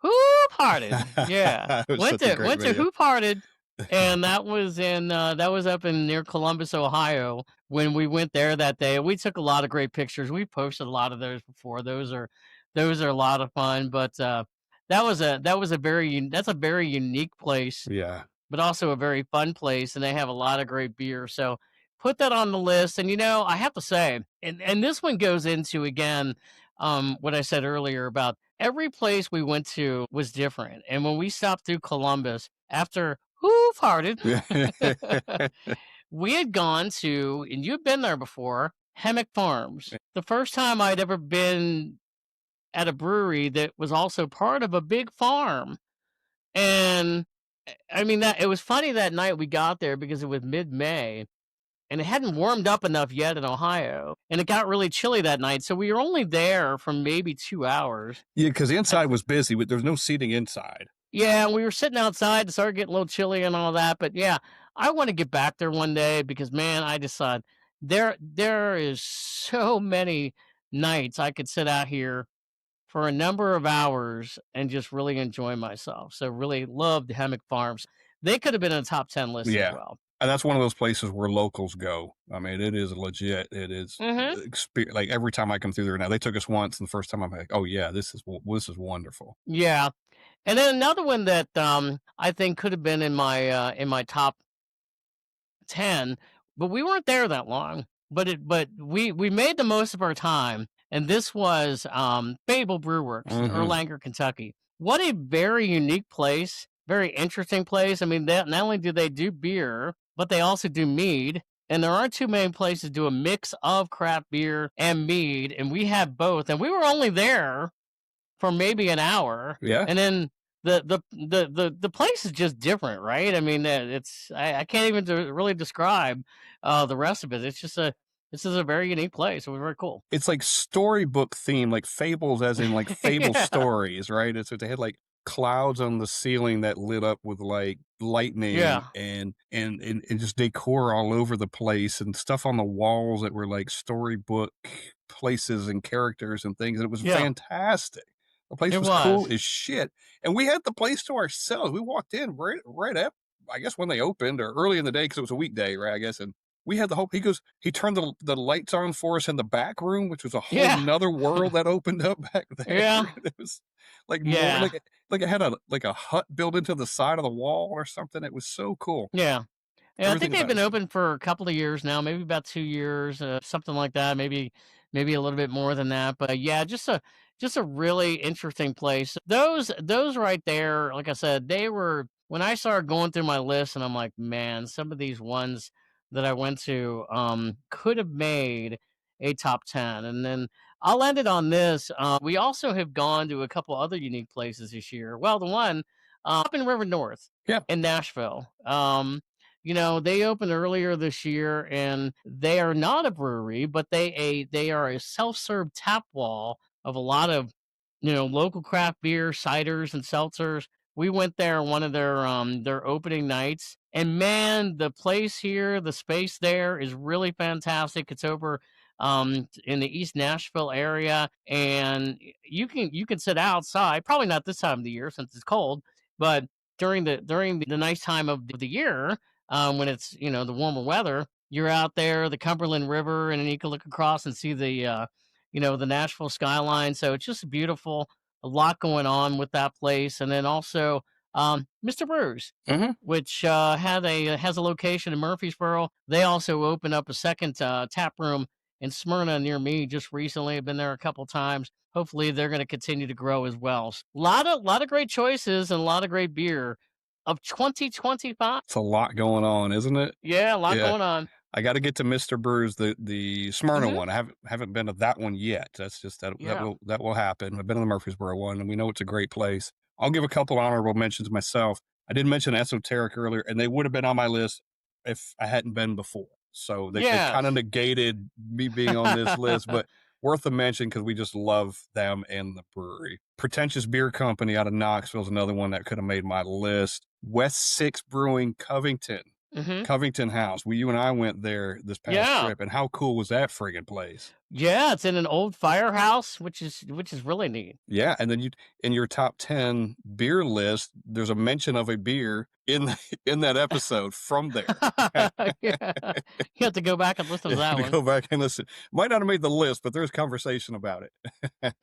S3: Hoop Hearted. Yeah. went to Hoop Hearted, and that was up in near Columbus, Ohio, when we went there that day. We took a lot of great pictures. We posted a lot of those before. Those are a lot of fun, but that's a very unique place.
S4: Yeah.
S3: But also a very fun place, and they have a lot of great beer. So put that on the list. And I have to say, and this one goes into again what I said earlier about every place we went to was different. And when we stopped through Columbus, after Hoof Hearted, we had gone to, and you've been there before, Hammock Farms. The first time I'd ever been at a brewery that was also part of a big farm. And I mean, it was funny that night we got there because it was mid-May. And it hadn't warmed up enough yet in Ohio. And it got really chilly that night. So we were only there for maybe 2 hours.
S4: Yeah, because the inside was busy. There was no seating inside.
S3: Yeah, we were sitting outside. It started getting a little chilly and all that. But yeah, I want to get back there one day because, man, I just thought there is so many nights I could sit out here for a number of hours and just really enjoy myself. So really loved Hammock Farms. They could have been in a top 10 list as well.
S4: And that's one of those places where locals go. I mean, it is legit. It is like every time I come through there now. They took us once, and the first time I'm like, oh yeah, this is wonderful.
S3: Yeah, and then another one that I think could have been in my top 10, but we weren't there that long. But we made the most of our time, and this was Fable Brew Works in Erlanger, Kentucky. What a very unique place. Very interesting place. I mean, not only do they do beer, but they also do mead. And there aren't too many places to do a mix of craft beer and mead. And we had both. And we were only there for maybe an hour.
S4: Yeah.
S3: And then the place is just different, right? I mean, I can't even really describe the rest of it. This is a very unique place. It was very cool.
S4: It's like storybook theme, like fables, as in like fable stories, right? It's they had like clouds on the ceiling that lit up with like lightning and just decor all over the place and stuff on the walls that were like storybook places and characters and things. And it was fantastic. The place was cool as shit. And we had the place to ourselves. We walked in right up, I guess, when they opened or early in the day because it was a weekday, right? I guess. And we had the whole, he turned the lights on for us in the back room, which was a whole
S3: Yeah.
S4: nother world that opened up back there.
S3: Yeah.
S4: It was like more
S3: Yeah.
S4: like it had a hut built into the side of the wall or something. It was so cool.
S3: Yeah. Yeah, I think
S4: Everything
S3: they've
S4: about
S3: been
S4: it.
S3: open for a couple of years now, maybe about 2 years, something like that, maybe a little bit more than that, but yeah, just a really interesting place. Those right there, like I said, they were when I started going through my list and I'm like, "Man, some of these ones that I went to, could have made a top 10." And then I'll end it on this, we also have gone to a couple other unique places this year. Well, the one, up in River North
S4: Yeah.
S3: in Nashville. They opened earlier this year, and they are not a brewery, but they are a self-serve tap wall of a lot of local craft beer, ciders, and seltzers. We went there one of their opening nights, and man, the place here, the space there is really fantastic. It's over in the East Nashville area, and you can sit outside. Probably not this time of the year since it's cold, but during the nice time of the year, when it's the warmer weather, you're out there, the Cumberland River, and then you can look across and see the Nashville skyline. So it's just beautiful. A lot going on with that place, and then also Mr. Brews,
S4: Mm-hmm.
S3: which has a location in Murfreesboro. They also opened up a second tap room in Smyrna near me just recently. I've been there a couple times. Hopefully, they're going to continue to grow as well. Lot of great choices and a lot of great beer of 2025.
S4: It's a lot going on, isn't it?
S3: Yeah, a lot
S4: Yeah.
S3: going on.
S4: I got to get to Mr. Brews, the Smyrna
S3: Mhm.
S4: one. I haven't been to that one yet. That's just
S3: Yeah.
S4: that will happen. I've been to the Murfreesboro one, and we know it's a great place. I'll give a couple honorable mentions myself. I did mention Esoteric earlier, and they would have been on my list if I hadn't been before. So they kind of
S3: Yes.
S4: negated me being on this list, but worth a mention because we just love them and the brewery. Pretentious Beer Company out of Knoxville is another one that could have made my list. West Six Brewing, Covington.
S3: Mhm.
S4: Covington House. You and I went there this past
S3: Yeah.
S4: trip, and how cool was that friggin' place?
S3: Yeah, it's in an old firehouse, which is really neat.
S4: Yeah, and then in your top 10 beer list, there's a mention of a beer in that episode from there.
S3: Yeah. You have to go back and listen to that
S4: To
S3: one.
S4: go back and listen. Might not have made the list, but there's conversation about it.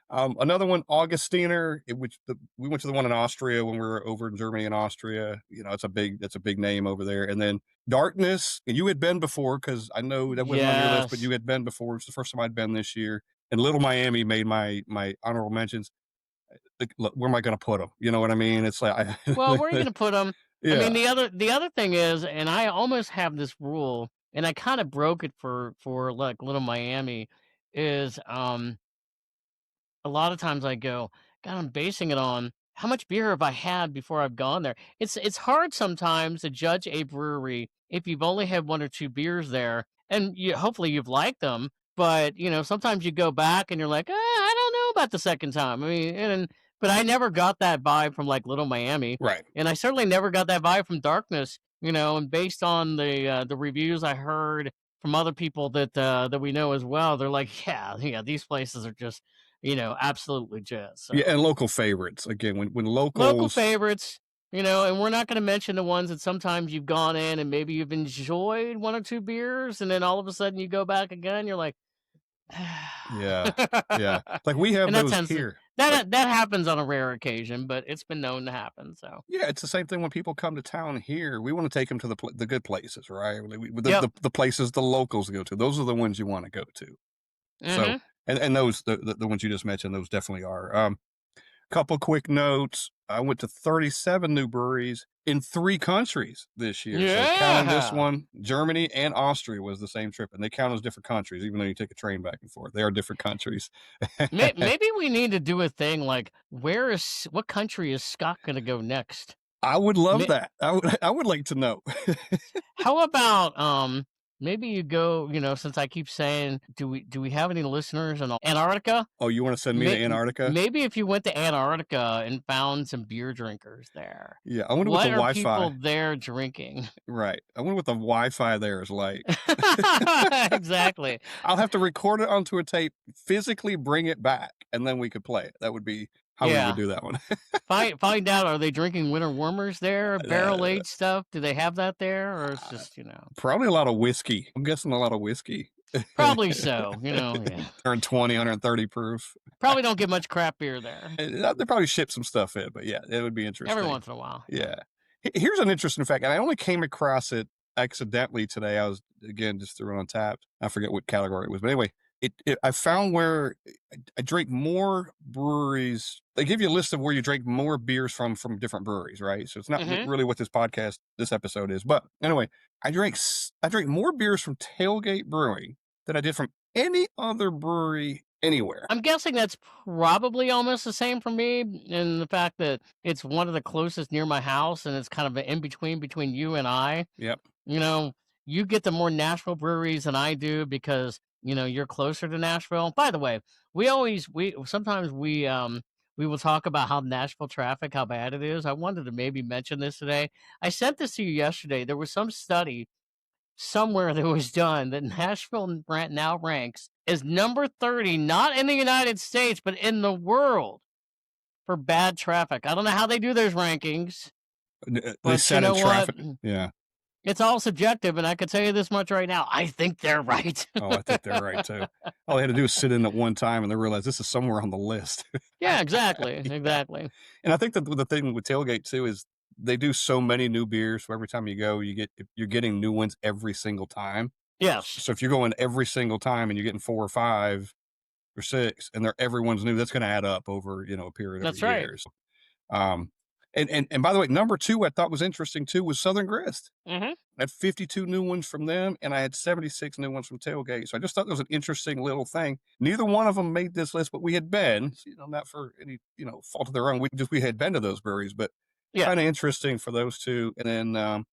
S4: Another one, Augustiner, we went to the one in Austria when we were over in Germany and Austria. It's a big name over there. And then Darkness, and you had been before because I know that wasn't on your list, but
S3: Yes.
S4: you had been before. It's the first time I'd been this year. And Little Miami made my honorable mentions. Where am I going to put them? You know what I mean? It's like,
S3: Well, where are you going to put them? I
S4: yeah,
S3: mean, the other thing is, and I almost have this rule, and I kind of broke it for like Little Miami, is a lot of times I go, God, I'm basing it on how much beer have I had before I've gone there. It's hard sometimes to judge a brewery if you've only had one or two beers there, and hopefully you've liked them. But sometimes you go back and you're like, I don't know about the second time. I mean, but I never got that vibe from like Little Miami,
S4: right.
S3: and I certainly never got that vibe from Darkness. And based on the reviews I heard from other people that we know as well, they're like, yeah, these places are just absolutely legit. So.
S4: Yeah, and local favorites. Again, when
S3: Local
S4: locals,
S3: favorites, and we're not going to mention the ones that sometimes you've gone in and maybe you've enjoyed one or two beers, and then all of a sudden you go back again, you're like,
S4: yeah, like we have
S3: and that
S4: those
S3: tends
S4: here.
S3: that happens on a rare occasion, but it's been known to happen. So
S4: Yeah, it's the same thing when people come to town here. We want to take them to the good places, right?
S3: Yep.
S4: The places the locals go to. Those are the ones you want to go to. So,
S3: Mhm.
S4: and those the ones you just mentioned, those definitely are. Couple quick notes. I went to 37 new breweries in 3 countries this year. So counting this
S3: Yeah.
S4: one, Germany and Austria was the same trip, and they count as different countries, even though you take a train back and forth. They are different countries.
S3: Maybe we need to do a thing like what country is Scott going to go next?
S4: I would love
S3: Ma-
S4: that. I would like to know.
S3: How about maybe you go, since I keep saying, do we have any listeners in Antarctica?
S4: Oh, you want to send me to Antarctica?
S3: Maybe if you went to Antarctica and found some beer drinkers there.
S4: Yeah, I wonder
S3: What
S4: what the
S3: are
S4: Wi-Fi.
S3: people there drinking?
S4: Right. I wonder what the Wi-Fi there is like.
S3: Exactly.
S4: I'll have to record it onto a tape, physically bring it back, and then we could play it. That would be how we would do that one.
S3: Find out, are they drinking winter warmers there? Barrel-aged stuff? Do they have that there? Or it's just,
S4: Probably a lot of whiskey. I'm guessing a lot of whiskey.
S3: Probably so, yeah.
S4: 120, 130 proof.
S3: Probably don't get much crap beer there.
S4: They probably ship some stuff in, but yeah, it would be interesting.
S3: Every once in a while.
S4: Yeah. Here's an interesting fact, and I only came across it accidentally today. I was, again, just threw it on tap. I forget what category it was, but anyway, I found where I drink more breweries. They give you a list of where you drink more beers from different breweries, right? So it's not really what this episode is. But anyway, I drink more beers from Tailgate Brewing than I did from any other brewery anywhere.
S3: I'm guessing that's probably almost the same for me, in the fact that it's one of the closest near my house, and it's kind of an in-between between you and I.
S4: Yep.
S3: You get the more Nashville breweries than I do because you're closer to Nashville. By the way, sometimes we will talk about how Nashville traffic, how bad it is. I wanted to maybe mention this today. I sent this to you yesterday. There was some study somewhere that was done that Nashville now ranks as number 30, not in the United States, but in the world for bad traffic. I don't know how they do those rankings.
S4: They set in traffic. Yeah.
S3: It's all subjective, and I can tell you this much right now. I think they're right.
S4: Oh, I think they're right, too. All they had to do was sit in at one time, and they realized this is somewhere on the list.
S3: Yeah, exactly.
S4: Yeah.
S3: Exactly.
S4: And I think that the thing with Tailgate, too, is they do so many new beers. So every time you go, you're getting new ones every single time.
S3: Yes.
S4: So if you're going every single time and you're getting 4 or 5 or 6, and everyone's new, that's going to add up over a period of years. And by the way, number 2 I thought was interesting too was Southern Grist. I had 52 new ones from them, and I had 76 new ones from Tailgate. So I just thought that was an interesting little thing. Neither one of them made this list, but we had been, not for any fault of their own. We had been to those breweries, but kind of interesting for those two. And then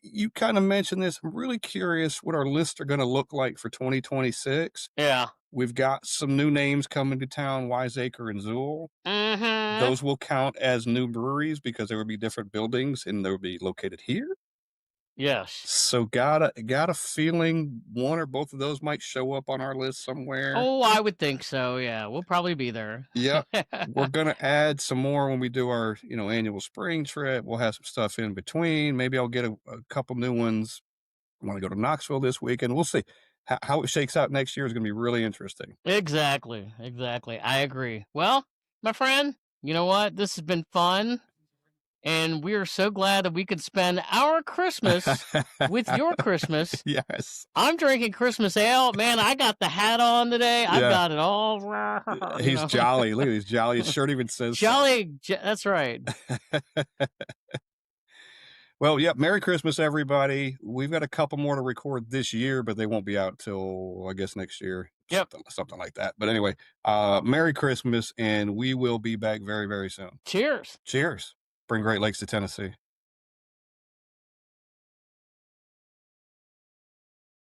S4: you kind of mentioned this. I'm really curious what our lists are going to look like for 2026.
S3: Yeah.
S4: We've got some new names coming to town, Wiseacre and Zool. Those will count as new breweries because there will be different buildings and they will be located here.
S3: Yes.
S4: So got a feeling one or both of those might show up on our list somewhere.
S3: Oh, I would think so. Yeah, we'll probably be there.
S4: Yeah. We're going to add some more when we do our, annual spring trip. We'll have some stuff in between. Maybe I'll get a couple new ones. I want to go to Knoxville this weekend. We'll see. How it shakes out next year is going to be really interesting.
S3: Exactly. I agree. Well, my friend, you know what? This has been fun. And we are so glad that we could spend our Christmas with your Christmas.
S4: Yes.
S3: I'm drinking Christmas ale. Man, I got the hat on today. I've got it all.
S4: He's jolly. Look at he's jolly. His shirt even says
S3: jolly. That's right.
S4: Well, yeah, Merry Christmas, everybody. We've got a couple more to record this year, but they won't be out till, I guess, next year.
S3: Yep.
S4: Something like that. But anyway, Merry Christmas, and we will be back very, very soon.
S3: Cheers.
S4: Cheers. Bring Great Lakes to Tennessee.